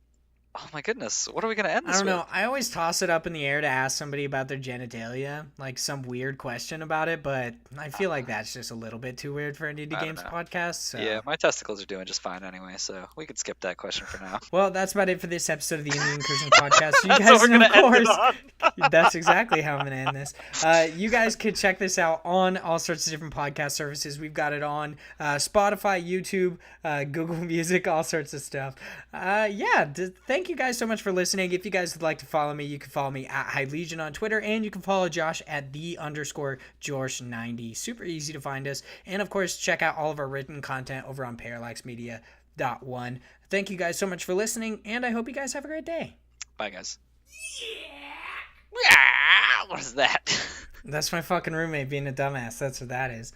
Oh my goodness, what are we gonna end I this don't with? know. I always toss it up in the air to ask somebody about their genitalia, like some weird question about it, but I feel like that's just a little bit too weird for an Indie I don't Games know. podcast. So. Yeah, my testicles are doing just fine anyway, so we could skip that question for now. Well, that's about it for this episode of the Indie Incursion Podcast. You That's guys, what we're gonna of end it course, on. that's exactly how I'm going to end this. You guys could check this out on all sorts of different podcast services. We've got it on Spotify, YouTube, Google Music, all sorts of stuff. Thank you guys so much for listening. If you guys would like to follow me, you can follow me at High Legion on Twitter, and you can follow Josh at _George90. Super easy to find us. And of course, check out all of our written content over on parallaxmedia.one. Thank you guys so much for listening, and I hope you guys have a great day. Bye, guys. Yeah. What is that? That's my fucking roommate being a dumbass. That's what that is.